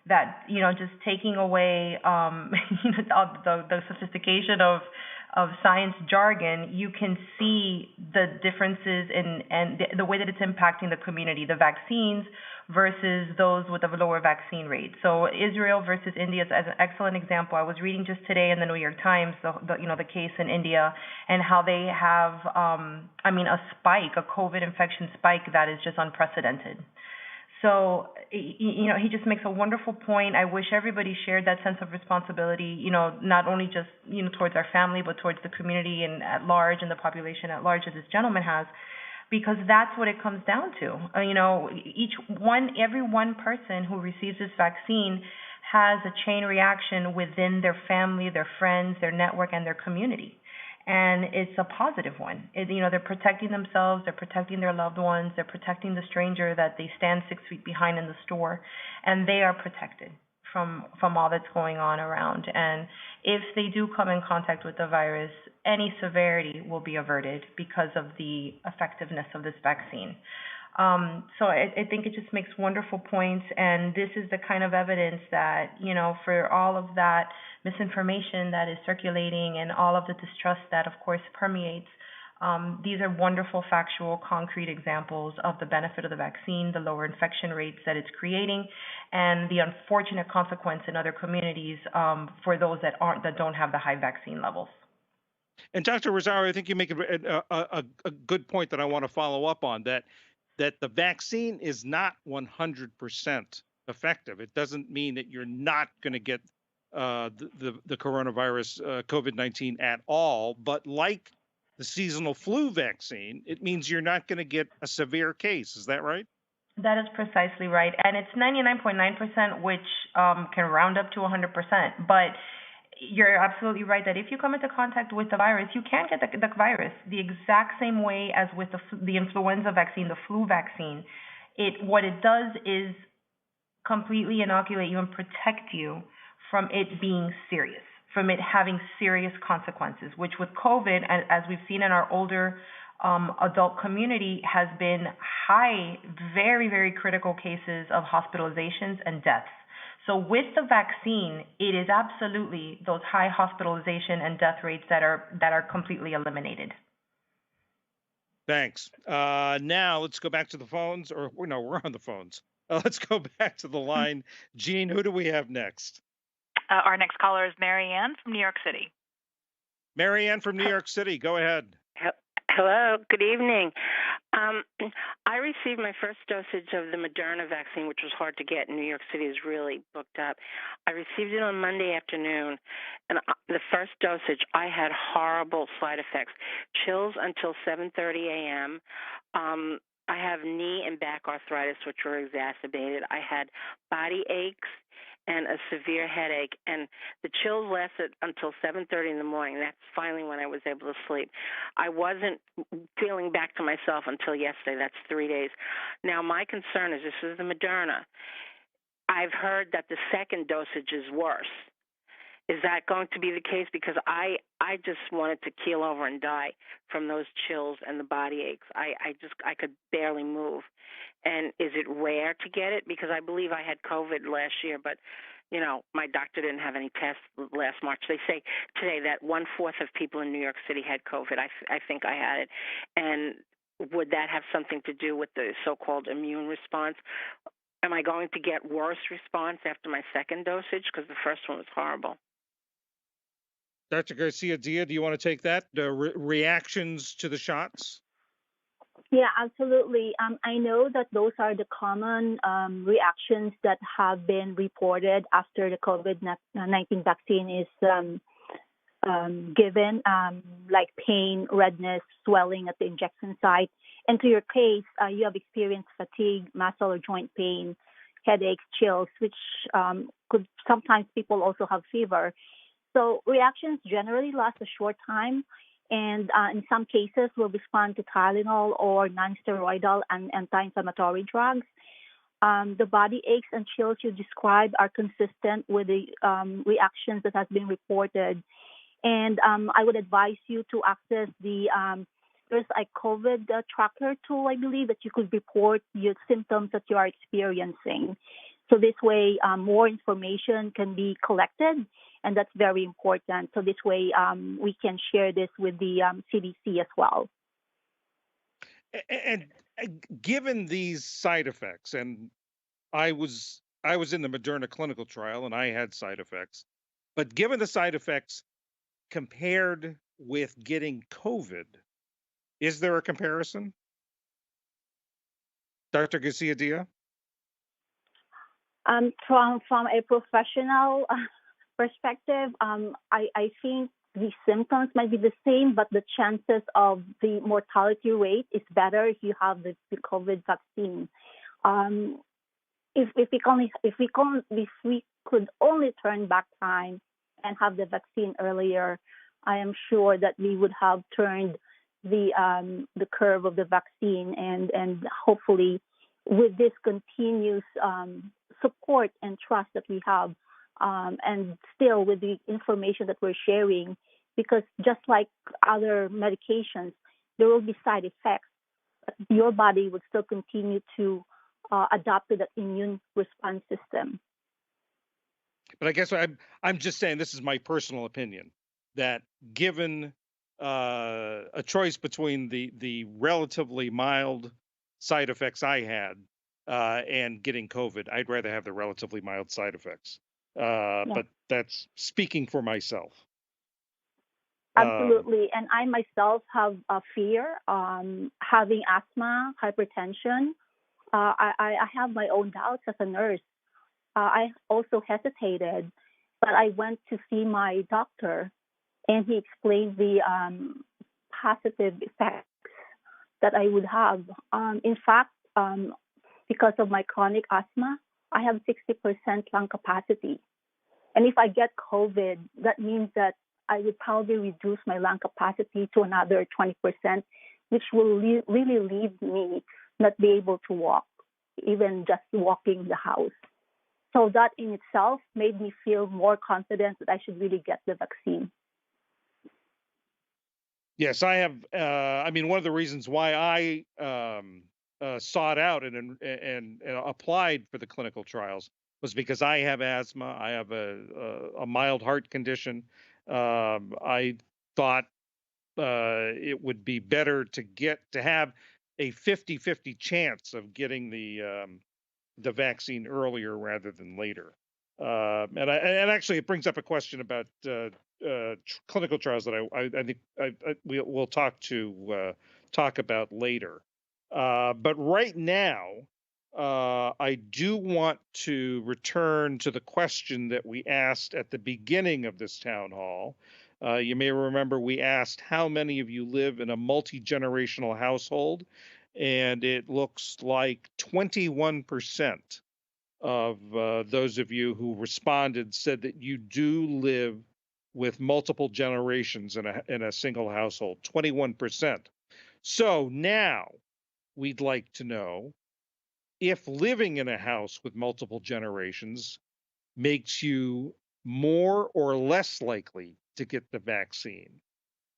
That, just taking away the sophistication of science jargon, you can see the differences and the way that it's impacting the community, the vaccines versus those with a lower vaccine rate. So Israel versus India is an excellent example. I was reading just today in the New York Times, the case in India and how they have, a spike, a COVID infection spike that is just unprecedented. So, he just makes a wonderful point. I wish everybody shared that sense of responsibility, not only just, towards our family, but towards the community and at large and the population at large, as this gentleman has, because that's what it comes down to. Every one person who receives this vaccine has a chain reaction within their family, their friends, their network, and their community. And it's a positive one. They're protecting themselves, they're protecting their loved ones, they're protecting the stranger that they stand 6 feet behind in the store, and they are protected from all that's going on around. And if they do come in contact with the virus, any severity will be averted because of the effectiveness of this vaccine. So I think it just makes wonderful points, and this is the kind of evidence that, for all of that misinformation that is circulating and all of the distrust that, of course, permeates, these are wonderful, factual, concrete examples of the benefit of the vaccine, the lower infection rates that it's creating, and the unfortunate consequence in other communities for those that don't have the high vaccine levels. And Dr. Rosario, I think you make a good point that I want to follow up on, that the vaccine is not 100% effective. It doesn't mean that you're not going to get the coronavirus, COVID-19 at all. But like the seasonal flu vaccine, it means you're not going to get a severe case. Is that right? That is precisely right. And it's 99.9%, which can round up to 100%. But you're absolutely right that if you come into contact with the virus, you can get the virus the exact same way as with the influenza vaccine, the flu vaccine. What it does is completely inoculate you and protect you from it being serious, from it having serious consequences, which with COVID, as we've seen in our older adult community, has been high, very, very critical cases of hospitalizations and deaths. So with the vaccine, it is absolutely those high hospitalization and death rates that are completely eliminated. Thanks. Now let's go back to the phones, or no, we're on the phones. Let's go back to the line. Gene, who do we have next? Our next caller is Marianne from New York City. Marianne from New York City, go ahead. Hello, good evening. I received my first dosage of the Moderna vaccine, which was hard to get. New York City is really booked up. I received it on Monday afternoon, and the first dosage, I had horrible side effects, chills until 7:30 a.m. I have knee and back arthritis, which were exacerbated. I had body aches and a severe headache, and the chills lasted until 7:30 in the morning. That's finally when I was able to sleep. I wasn't feeling back to myself until yesterday. That's 3 days. Now, my concern is this is the Moderna. I've heard that the second dosage is worse. Is that going to be the case? Because I just wanted to keel over and die from those chills and the body aches. I could barely move. And is it rare to get it? Because I believe I had COVID last year, but my doctor didn't have any tests last March. They say today that 1/4 of people in New York City had COVID. I think I had it. And would that have something to do with the so-called immune response? Am I going to get worse response after my second dosage? Because the first one was horrible. Dr. Garcia-Dia, do you want to take that? Reactions to the shots? Yeah, absolutely. I know that those are the common reactions that have been reported after the COVID-19 vaccine is given, like pain, redness, swelling at the injection site. And to your case, you have experienced fatigue, muscle or joint pain, headaches, chills, which could sometimes people also have fever. So reactions generally last a short time, and in some cases will respond to Tylenol or non-steroidal and anti-inflammatory drugs. The body aches and chills you described are consistent with the reactions that has been reported. And I would advise you to access there's a COVID tracker tool, I believe, that you could report your symptoms that you are experiencing. So this way, more information can be collected, and that's very important. So this way, we can share this with the CDC as well. And given these side effects, and I was in the Moderna clinical trial, and I had side effects, but given the side effects compared with getting COVID, is there a comparison? Dr. Garcia-Dia? From a professional perspective, I think the symptoms might be the same, but the chances of the mortality rate is better if you have the COVID vaccine. If we could only turn back time and have the vaccine earlier, I am sure that we would have turned the curve of the vaccine, and hopefully with this continuous support and trust that we have, and still with the information that we're sharing, because just like other medications, there will be side effects, but your body would still continue to adapt to the immune response system. But I guess I'm just saying, this is my personal opinion, that given a choice between the relatively mild side effects I had and getting COVID, I'd rather have the relatively mild side effects. But that's speaking for myself. Absolutely. And I myself have a fear having asthma, hypertension. I have my own doubts as a nurse. I also hesitated, but I went to see my doctor, and he explained the positive effects that I would have. In fact, because of my chronic asthma, I have 60% lung capacity. And if I get COVID, that means that I would probably reduce my lung capacity to another 20%, which will really leave me not be able to walk, even just walking the house. So that in itself made me feel more confident that I should really get the vaccine. Yes, I have. I mean, one of the reasons why I sought out and applied for the clinical trials was because I have asthma. I have a mild heart condition. I thought it would be better to have a 50-50 chance of getting the vaccine earlier rather than later. And actually, it brings up a question about clinical trials that I think we'll talk about later. But right now, I do want to return to the question that we asked at the beginning of this town hall. You may remember we asked how many of you live in a multi-generational household, and it looks like 21% of those of you who responded said that you do live with multiple generations in a single household. 21%. So now we'd like to know if living in a house with multiple generations makes you more or less likely to get the vaccine.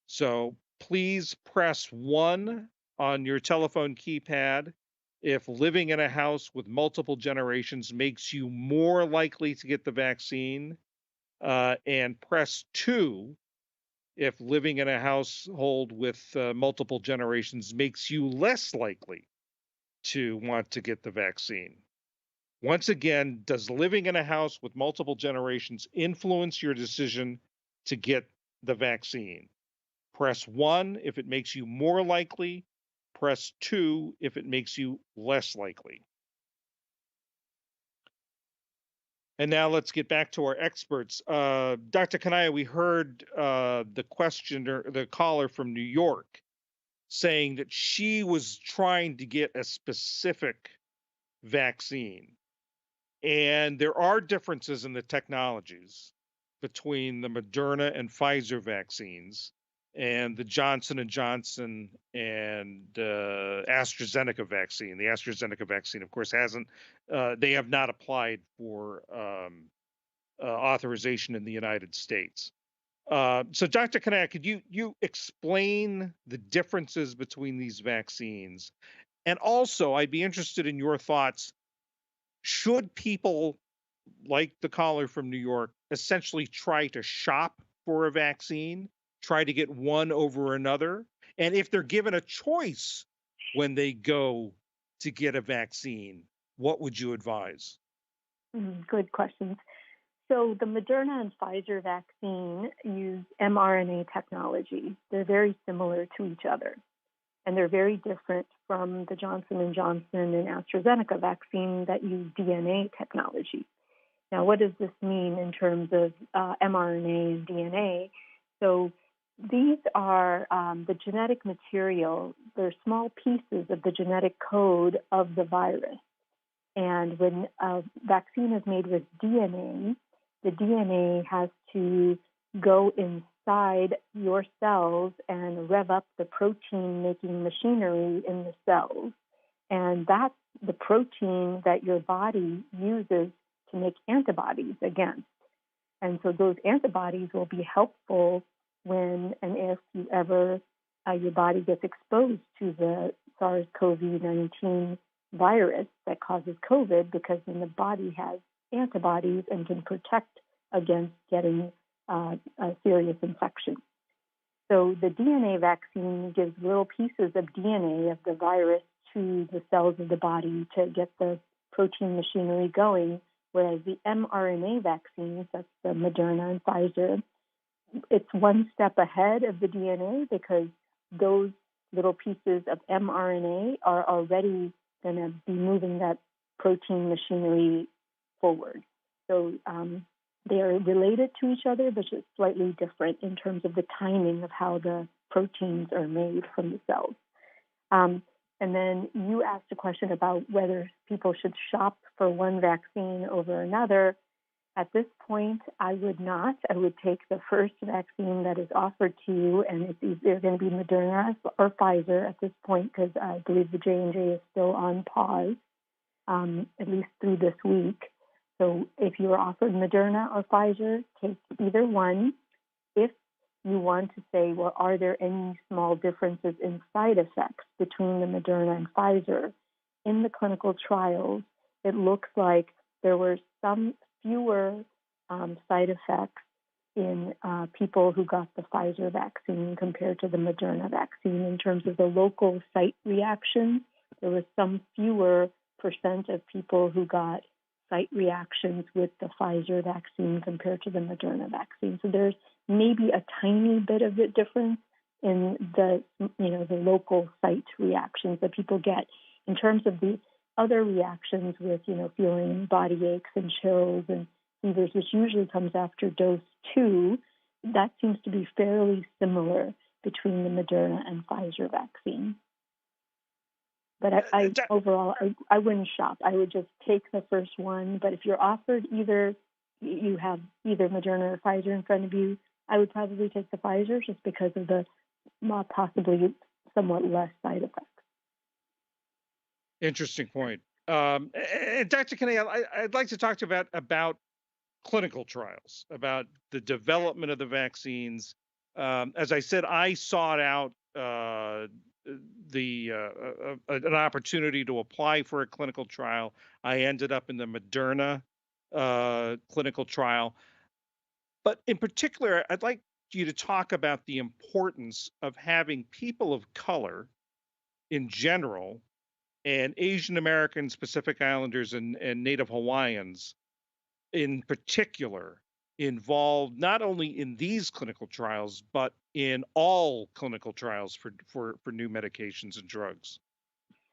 So please press 1 on your telephone keypad if living in a house with multiple generations makes you more likely to get the vaccine, and press 2 if living in a household with multiple generations makes you less likely to want to get the vaccine. Once again, does living in a house with multiple generations influence your decision to get the vaccine? Press 1 if it makes you more likely. Press 2 if it makes you less likely. And now let's get back to our experts. Dr. Kanaya, we heard the caller from New York saying that she was trying to get a specific vaccine. And there are differences in the technologies between the Moderna and Pfizer vaccines and the Johnson and Johnson and AstraZeneca vaccine. The AstraZeneca vaccine, of course, they have not applied for authorization in the United States. So, Dr. Kanaya, could you explain the differences between these vaccines? And also, I'd be interested in your thoughts. Should people, like the caller from New York, essentially try to shop for a vaccine, try to get one over another? And if they're given a choice when they go to get a vaccine, what would you advise? Good questions. So the Moderna and Pfizer vaccine use mRNA technology. They're very similar to each other, and they're very different from the Johnson & Johnson and AstraZeneca vaccine that use DNA technology. Now, what does this mean in terms of mRNA and DNA? So these are the genetic material. They're small pieces of the genetic code of the virus. And when a vaccine is made with DNA, the DNA has to go inside your cells and rev up the protein-making machinery in the cells. And that's the protein that your body uses to make antibodies against. And so those antibodies will be helpful when and if you ever your body gets exposed to the SARS-CoV-19 virus that causes COVID, because then the body has antibodies and can protect against getting a serious infection. So the DNA vaccine gives little pieces of DNA of the virus to the cells of the body to get the protein machinery going, whereas the mRNA vaccines, that's the Moderna and Pfizer, it's one step ahead of the DNA because those little pieces of mRNA are already going to be moving that protein machinery forward. So they are related to each other, but just slightly different in terms of the timing of how the proteins are made from the cells. And then you asked a question about whether people should shop for one vaccine over another. At this point, I would not. I would take the first vaccine that is offered to you, and it's either going to be Moderna or Pfizer at this point, because I believe the J&J is still on pause, at least through this week. So if you are offered Moderna or Pfizer, take either one. If you want to say, well, are there any small differences in side effects between the Moderna and Pfizer? In the clinical trials, it looks like there were some fewer side effects in people who got the Pfizer vaccine compared to the Moderna vaccine. In terms of the local site reactions, there was some fewer percent of people who got site reactions with the Pfizer vaccine compared to the Moderna vaccine. So there's maybe a tiny bit of a difference in the local site reactions that people get. In terms of the other reactions with, feeling body aches and chills and fevers, which usually comes after dose 2, that seems to be fairly similar between the Moderna and Pfizer vaccine. But overall, I wouldn't shop. I would just take the first one. But if you're offered you have either Moderna or Pfizer in front of you, I would probably take the Pfizer just because of the possibly somewhat less side effects. Interesting point. Dr. Kanaya, I'd like to talk to you about clinical trials, about the development of the vaccines. As I said, I sought out an opportunity to apply for a clinical trial. I ended up in the Moderna clinical trial. But in particular, I'd like you to talk about the importance of having people of color in general and Asian Americans, Pacific Islanders, and Native Hawaiians in particular involved not only in these clinical trials, but in all clinical trials for new medications and drugs.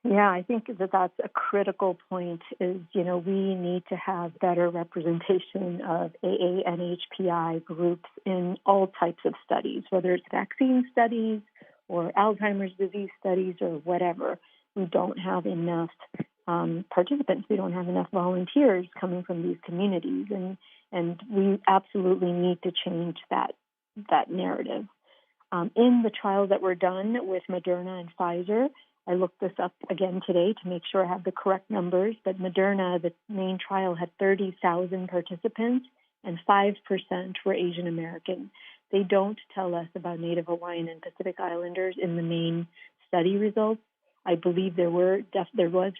Yeah, I think that's a critical point is, we need to have better representation of AA and HPI groups in all types of studies, whether it's vaccine studies or Alzheimer's disease studies or whatever. We don't have enough participants. We don't have enough volunteers coming from these communities, and we absolutely need to change that narrative. In the trials that were done with Moderna and Pfizer, I looked this up again today to make sure I have the correct numbers, but Moderna, the main trial, had 30,000 participants, and 5% were Asian American. They don't tell us about Native Hawaiian and Pacific Islanders in the main study results. I believe there was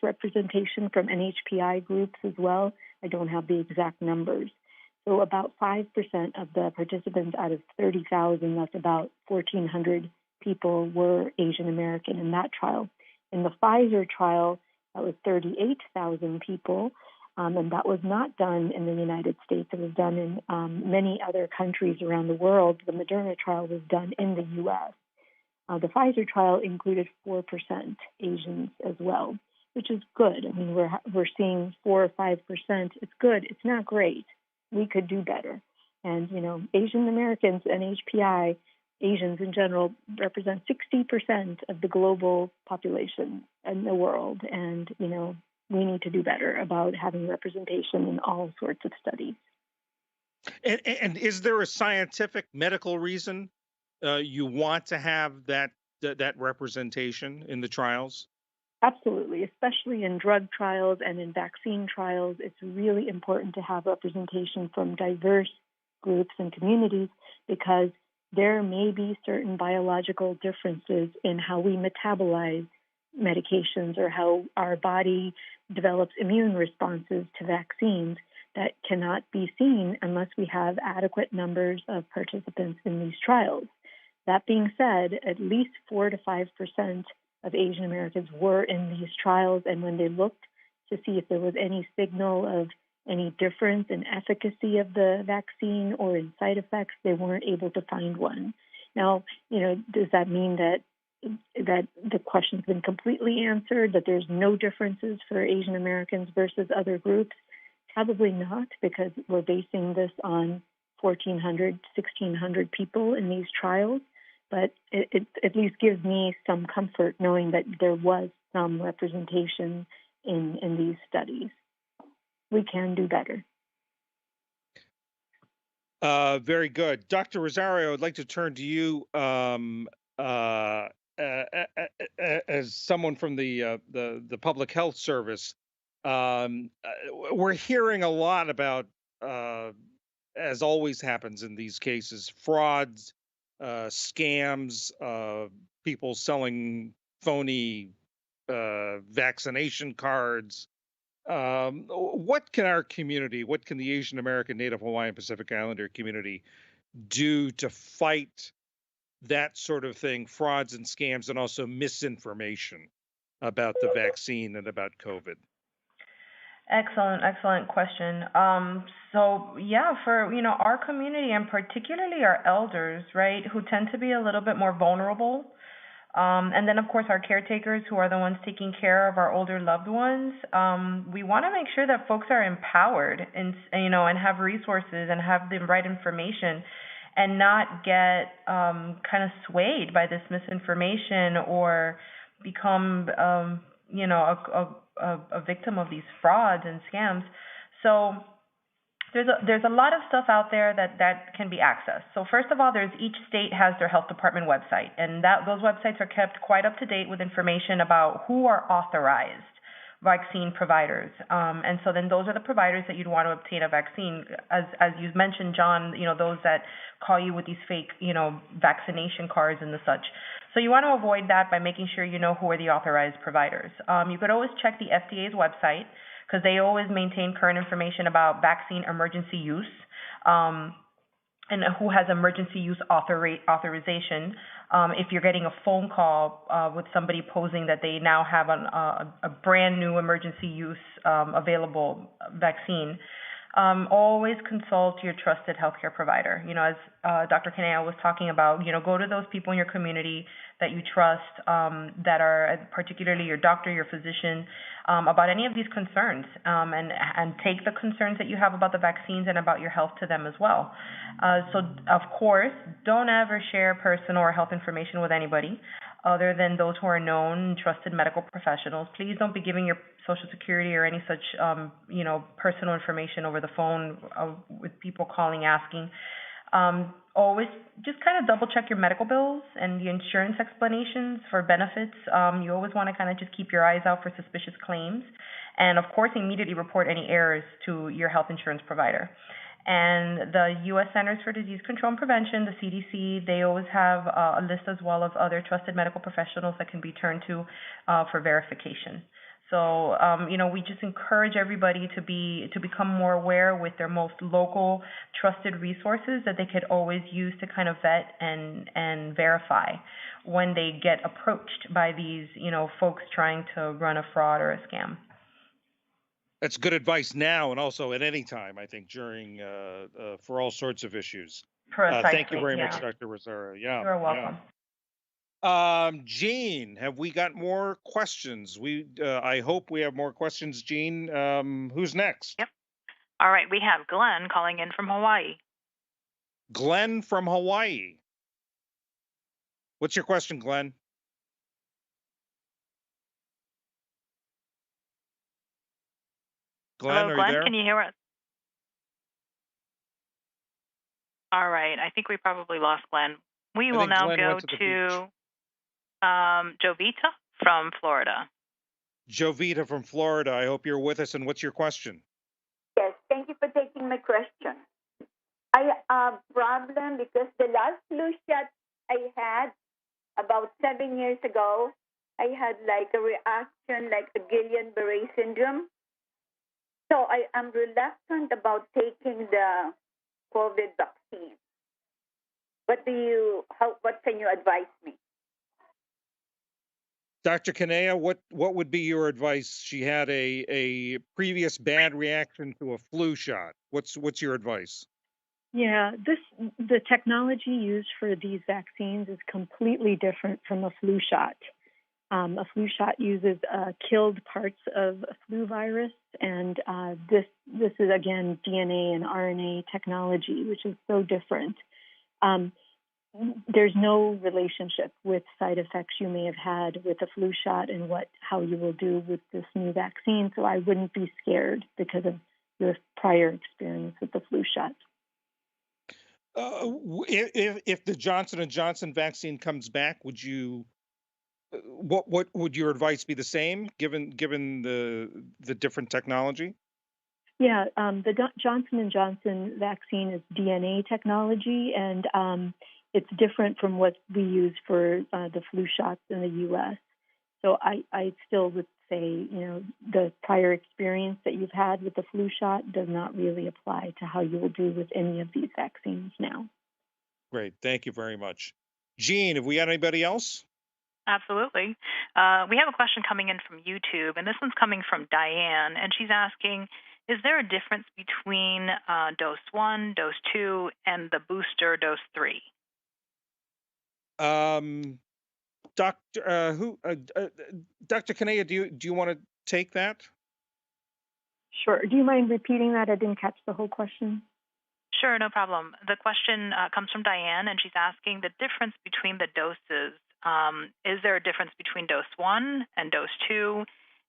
representation from NHPI groups as well. I don't have the exact numbers. So about 5% of the participants out of 30,000, that's about 1,400 people, were Asian American in that trial. In the Pfizer trial, that was 38,000 people, and that was not done in the United States. It was done in many other countries around the world. The Moderna trial was done in the U.S. The Pfizer trial included 4% Asians as well, which is good. I mean, we're seeing 4 or 5%. It's good. It's not great. We could do better. And, Asian Americans and HPI, Asians in general, represent 60% of the global population in the world. And, we need to do better about having representation in all sorts of studies. And is there a scientific medical reason you want to have that representation in the trials? Absolutely, especially in drug trials and in vaccine trials. It's really important to have representation from diverse groups and communities because there may be certain biological differences in how we metabolize medications or how our body develops immune responses to vaccines that cannot be seen unless we have adequate numbers of participants in these trials. That being said, at least 4 to 5% of Asian Americans were in these trials, and when they looked to see if there was any signal of any difference in efficacy of the vaccine or in side effects. They weren't able to find one. Now, does that mean that the question's been completely answered, that there's no differences for Asian Americans versus other groups? Probably not, because we're basing this on 1,400, 1,600 people in these trials. But it at least gives me some comfort knowing that there was some representation in these studies. We can do better. Very good. Dr. Rosario, I'd like to turn to you as someone from the Public Health Service. We're hearing a lot about, as always happens in these cases, frauds, scams, people selling phony vaccination cards. What can our community, what can the Asian American, Native Hawaiian, Pacific Islander community do to fight that sort of thing, frauds and scams, and also misinformation about the vaccine and about COVID? Excellent question. So yeah, for our community and particularly our elders, right, who tend to be a little bit more vulnerable, and then of course our caretakers who are the ones taking care of our older loved ones. We want to make sure that folks are empowered and and have resources and have the right information, and not get kind of swayed by this misinformation or become a victim of these frauds and scams. So there's a lot of stuff out there that can be accessed. So first of all, each state has their health department website, and those websites are kept quite up to date with information about who are authorized vaccine providers. And so then those are the providers that you'd want to obtain a vaccine. As you mentioned, John, those that call you with these fake, vaccination cards and the such. So you want to avoid that by making sure you know who are the authorized providers. You could always check the FDA's website, because they always maintain current information about vaccine emergency use, and who has emergency use authorization. If you're getting a phone call with somebody posing that they now have a brand new emergency use available vaccine, always consult your trusted healthcare provider. As Dr. Kanaya was talking about, go to those people in your community that you trust, that are particularly your doctor, your physician, about any of these concerns, and take the concerns that you have about the vaccines and about your health to them as well. So, of course, don't ever share personal or health information with anybody other than those who are known, trusted medical professionals. Please don't be giving your Social Security or any such, personal information over the phone with people calling, asking. Always just kind of double check your medical bills and the insurance explanations for benefits. You always want to kind of just keep your eyes out for suspicious claims. And of course, immediately report any errors to your health insurance provider. And the U.S. Centers for Disease Control and Prevention, the CDC, they always have a list as well of other trusted medical professionals that can be turned to for verification. So, we just encourage everybody to become more aware with their most local trusted resources that they could always use to kind of vet and verify when they get approached by these, folks trying to run a fraud or a scam. That's good advice now and also at any time, I think, during for all sorts of issues. Precisely. Thank you very much, Dr. Rosario. Yeah. You're welcome. Jean, have we got more questions? I hope we have more questions, Jean. Who's next? Yep. All right, we have Glenn calling in from Hawaii. Glenn from Hawaii. What's your question, Glenn? Glenn, Hello, are Glenn, you there? can you hear us? All right, I think we probably lost Glenn. We will now go to Jovita from Florida. Jovita from Florida, I hope you're with us. And what's your question? Yes, thank you for taking my question. I have a problem because the last flu shot I had about 7 years ago, I had like a reaction like a Guillain-Barré syndrome. So I am reluctant about taking the COVID vaccine. What can you advise me? Dr. Kanaya, what would be your advice? She had a previous bad reaction to a flu shot. What's your advice? Yeah, the technology used for these vaccines is completely different from a flu shot. A flu shot uses killed parts of a flu virus, and this is again DNA and RNA technology, which is so different. There's no relationship with side effects you may have had with a flu shot and how you will do with this new vaccine. So I wouldn't be scared because of your prior experience with the flu shot. If the Johnson and Johnson vaccine comes back, would you? What would your advice be the same given the different technology? Yeah, the Johnson and Johnson vaccine is DNA technology, and it's different from what we use for the flu shots in the U.S. So I still would say, the prior experience that you've had with the flu shot does not really apply to how you will do with any of these vaccines now. Great, thank you very much. Jean, have we got anybody else? Absolutely. We have a question coming in from YouTube, and this one's coming from Diane, and she's asking, is there a difference between dose 1, dose 2, and the booster dose 3? Dr. Kanaya, do you want to take that? Sure. Do you mind repeating that? I didn't catch the whole question. Sure, no problem. The question comes from Diane, and she's asking the difference between the doses. Is there a difference between dose 1 and dose 2?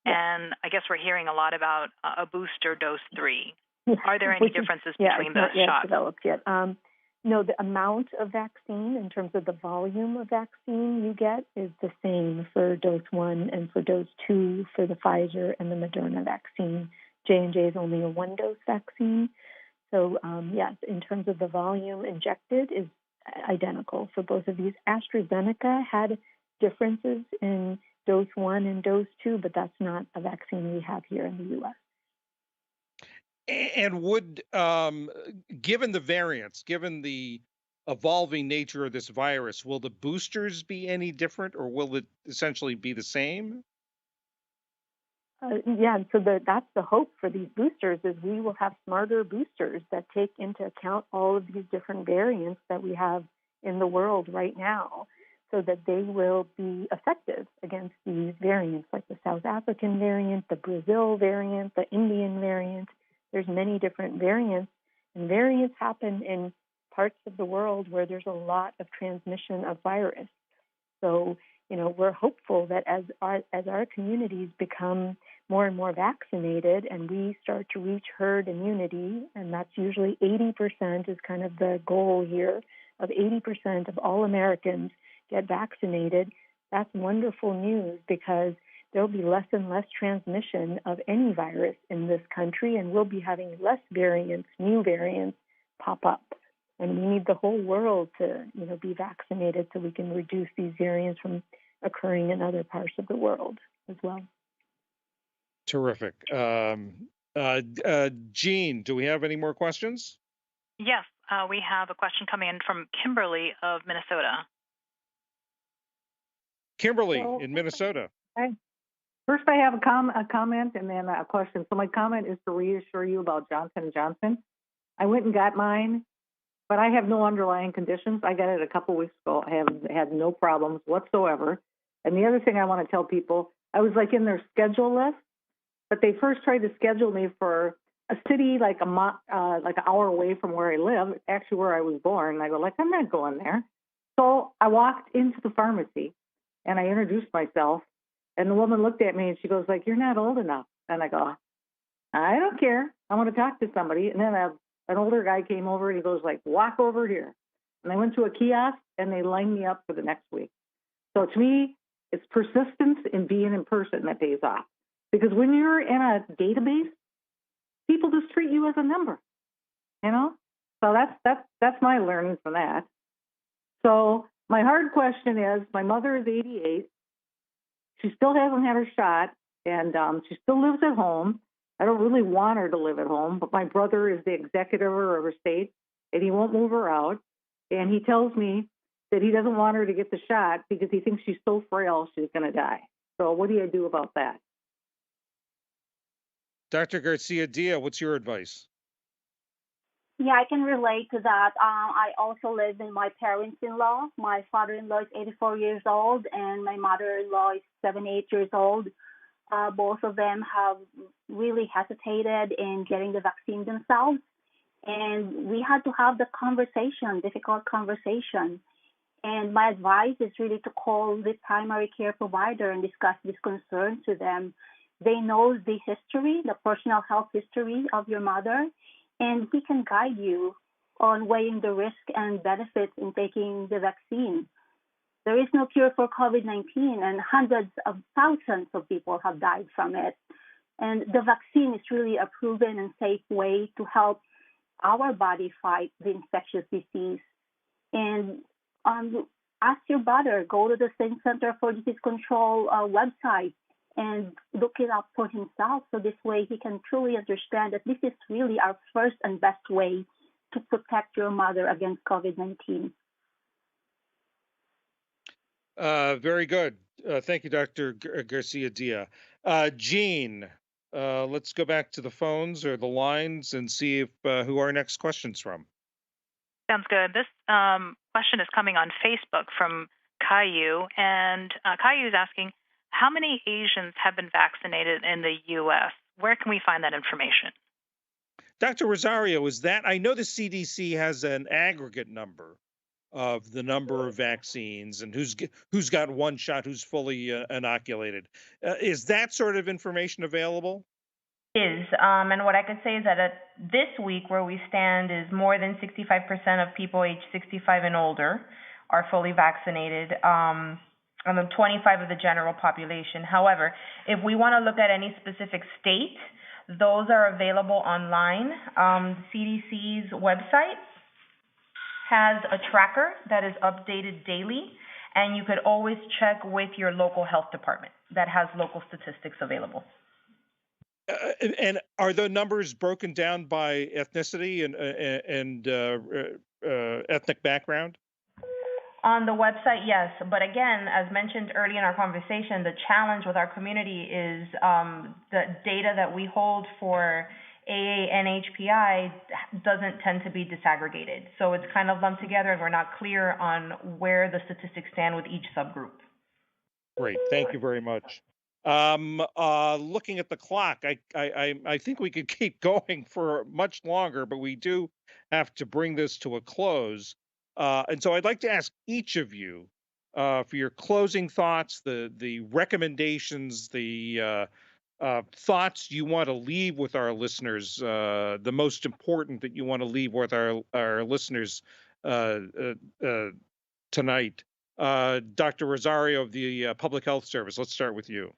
And I guess we're hearing a lot about a booster dose 3. Are there any differences between those shots? Developed yet. No, the amount of vaccine in terms of the volume of vaccine you get is the same for dose 1 and for dose 2 for the Pfizer and the Moderna vaccine. J&J is only a 1-dose vaccine. So, yes, in terms of the volume injected is identical for both of these. AstraZeneca had differences in dose 1 and dose 2, but that's not a vaccine we have here in the U.S. And would, given the variants, given the evolving nature of this virus, will the boosters be any different, or will it essentially be the same? So that's the hope for these boosters is we will have smarter boosters that take into account all of these different variants that we have in the world right now, so that they will be effective against these variants, like the South African variant, the Brazil variant, the Indian variant. There's many different variants, and variants happen in parts of the world where there's a lot of transmission of virus. So, we're hopeful that as our communities become more and more vaccinated and we start to reach herd immunity, and that's usually 80% is kind of the goal here, of 80% of all Americans get vaccinated, that's wonderful news because there'll be less and less transmission of any virus in this country, and we'll be having less variants, new variants pop up. And we need the whole world to, be vaccinated so we can reduce these variants from occurring in other parts of the world as well. Terrific. Jean, do we have any more questions? Yes, we have a question coming in from Kimberly of Minnesota. Kimberly in Minnesota. First, I have a comment and then a question. So my comment is to reassure you about Johnson & Johnson. I went and got mine, but I have no underlying conditions. I got it a couple weeks ago. I have had no problems whatsoever. And the other thing I want to tell people, I was like in their schedule list, but they first tried to schedule me for a city like an hour away from where I live, actually where I was born. And I go I'm not going there. So I walked into the pharmacy and I introduced myself. And the woman looked at me and she goes you're not old enough. And I go, I don't care. I want to talk to somebody. And then an older guy came over and he goes walk over here. And I went to a kiosk and they lined me up for the next week. So to me, it's persistence in being in person that pays off. Because when you're in a database, people just treat you as a number, So that's my learning from that. So my hard question is, my mother is 88. She still hasn't had her shot, and she still lives at home. I don't really want her to live at home, but my brother is the executive of her estate, and he won't move her out. And he tells me that he doesn't want her to get the shot because he thinks she's so frail she's going to die. So what do you do about that? Dr. Garcia-Dia, what's your advice? Yeah, I can relate to that. I also live with my parents-in-law. My father-in-law is 84 years old, and my mother-in-law is 78 years old. Both of them have really hesitated in getting the vaccine themselves. And we had to have the conversation, difficult conversation. And my advice is really to call the primary care provider and discuss these concerns with them. They know the history, the personal health history of your mother, and he can guide you on weighing the risk and benefits in taking the vaccine. There is no cure for COVID-19, and hundreds of thousands of people have died from it. And the vaccine is really a proven and safe way to help our body fight the infectious disease. And ask your brother, go to the Center for Disease Control website and look it up for himself. So this way he can truly understand that this is really our first and best way to protect your mother against COVID-19. Very good. Thank you, Dr. Garcia-Dia. Jean, let's go back to the phones or the lines and see if who our next question's from. Sounds good. This question is coming on Facebook from Caillou, and Caillou is asking, how many Asians have been vaccinated in the U.S.? Where can we find that information? Dr. Rosario, is that, I know the CDC has an aggregate number of the number of vaccines and who's got one shot, who's fully inoculated. Is that sort of information available? Is. And what I could say is that this week, where we stand, is more than 65% of people aged 65 and older are fully vaccinated. On the 25 of the general population. However, if we want to look at any specific state, those are available online. The CDC's website has a tracker that is updated daily, and you could always check with your local health department that has local statistics available. And are the numbers broken down by ethnicity and ethnic background? On the website, yes. But again, as mentioned early in our conversation, the challenge with our community is the data that we hold for AA and HPI doesn't tend to be disaggregated. So it's kind of lumped together, and we're not clear on where the statistics stand with each subgroup. Great. Thank you very much. Looking at the clock, I think we could keep going for much longer, but we do have to bring this to a close. And so I'd like to ask each of you for your closing thoughts, the recommendations, the thoughts you want to leave with our listeners, the most important that you want to leave with our listeners tonight. Dr. Rosario of the Public Health Service, let's start with you.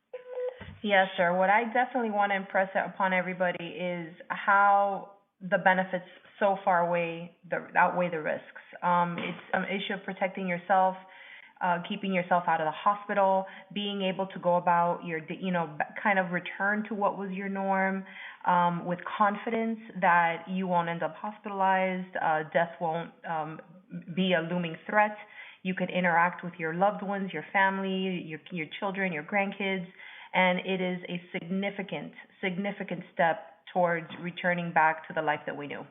Yes, sir. What I definitely want to impress upon everybody is how the benefits so far outweigh the risks. It's an issue of protecting yourself, keeping yourself out of the hospital, being able to go about your, kind of return to what was your norm, with confidence that you won't end up hospitalized, death won't be a looming threat. You could interact with your loved ones, your family, your children, your grandkids, and it is a significant step towards returning back to the life that we knew.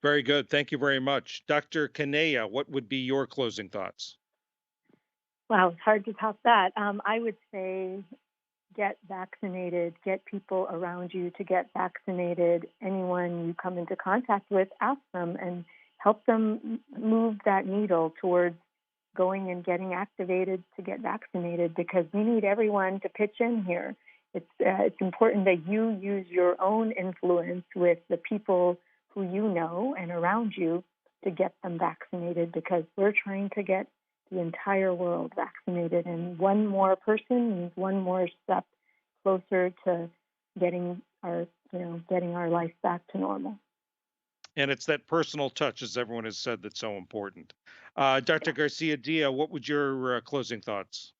Very good. Thank you very much. Dr. Kanaya, what would be your closing thoughts? Wow, it's hard to top that. I would say get vaccinated, get people around you to get vaccinated. Anyone you come into contact with, ask them and help them move that needle towards going and getting activated to get vaccinated, because we need everyone to pitch in here. It's important that you use your own influence with the people who you know and around you to get them vaccinated, because we're trying to get the entire world vaccinated, and one more person means one more step closer to getting our life back to normal. And it's that personal touch, as everyone has said, that's so important. Dr. Garcia-Dia, what would your closing thoughts?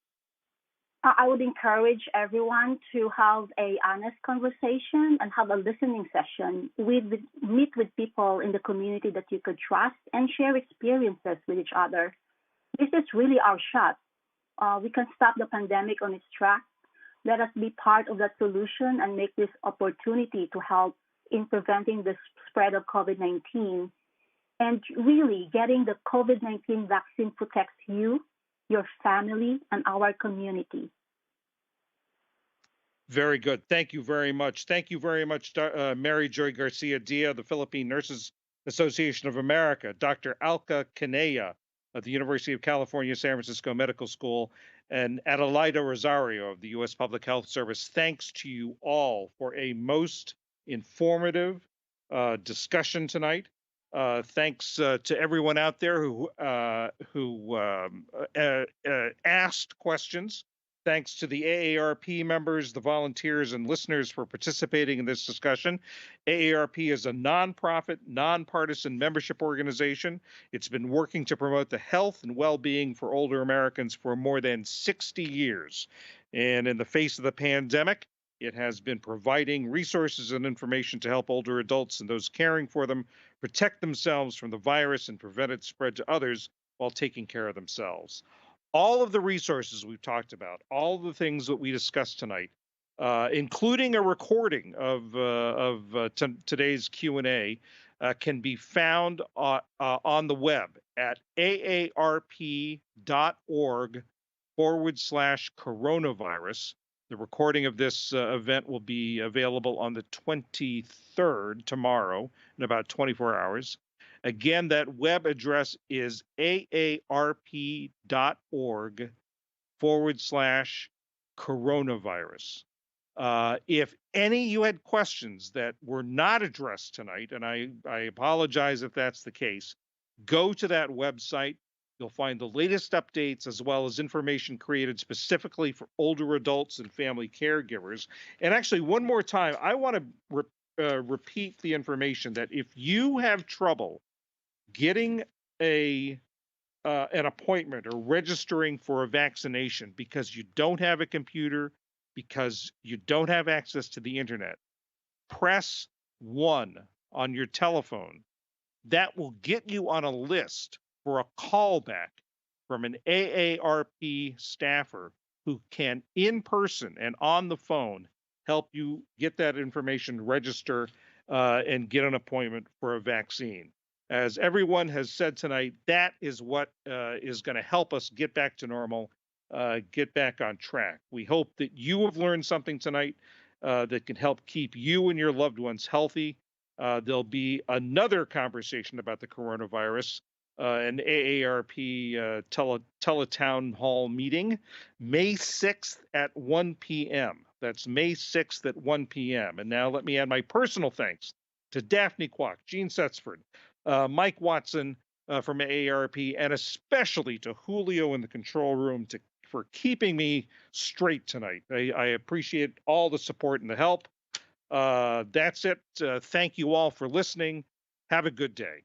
I would encourage everyone to have a honest conversation and have a listening session. Meet with people in the community that you could trust and share experiences with each other. This is really our shot we can stop the pandemic on its track. Let us be part of that solution and make this opportunity to help in preventing the spread of COVID-19. And really, getting the COVID-19 vaccine protects you, your family, and our community. Very good. Thank you very much. Thank you very much, Mary Joy Garcia-Dia, the Philippine Nurses Association of America, Dr. Alka Kanaya of the University of California, San Francisco Medical School, and Adelaida Rosario of the U.S. Public Health Service. Thanks to you all for a most informative discussion tonight. Thanks to everyone out there who asked questions. Thanks to the AARP members, the volunteers, and listeners for participating in this discussion. AARP is a nonprofit, nonpartisan membership organization. It's been working to promote the health and well-being for older Americans for more than 60 years. And in the face of the pandemic, it has been providing resources and information to help older adults and those caring for them protect themselves from the virus and prevent its spread to others while taking care of themselves. All of the resources we've talked about, all the things that we discussed tonight, including a recording of today's Q&A, can be found on the web at aarp.org/coronavirus. The recording of this event will be available on the 23rd, tomorrow, in about 24 hours. Again, that web address is aarp.org/coronavirus. If any you had questions that were not addressed tonight, and I apologize if that's the case, go to that website. You'll find the latest updates as well as information created specifically for older adults and family caregivers. And actually, one more time, I want to repeat the information that if you have trouble getting an appointment or registering for a vaccination because you don't have a computer, because you don't have access to the internet, press 1 on your telephone. That will get you on a list for a callback from an AARP staffer who can, in person and on the phone, help you get that information, register, and get an appointment for a vaccine. As everyone has said tonight, that is what is going to help us get back to normal, get back on track. We hope that you have learned something tonight that can help keep you and your loved ones healthy. There'll be another conversation about the coronavirus, an AARP teletown hall meeting, May 6th at 1 p.m. That's May 6th at 1 p.m. And now let me add my personal thanks to Daphne Kwok, Gene Setzford, Mike Watson from AARP, and especially to Julio in the control room for keeping me straight tonight. I appreciate all the support and the help. That's it. Thank you all for listening. Have a good day.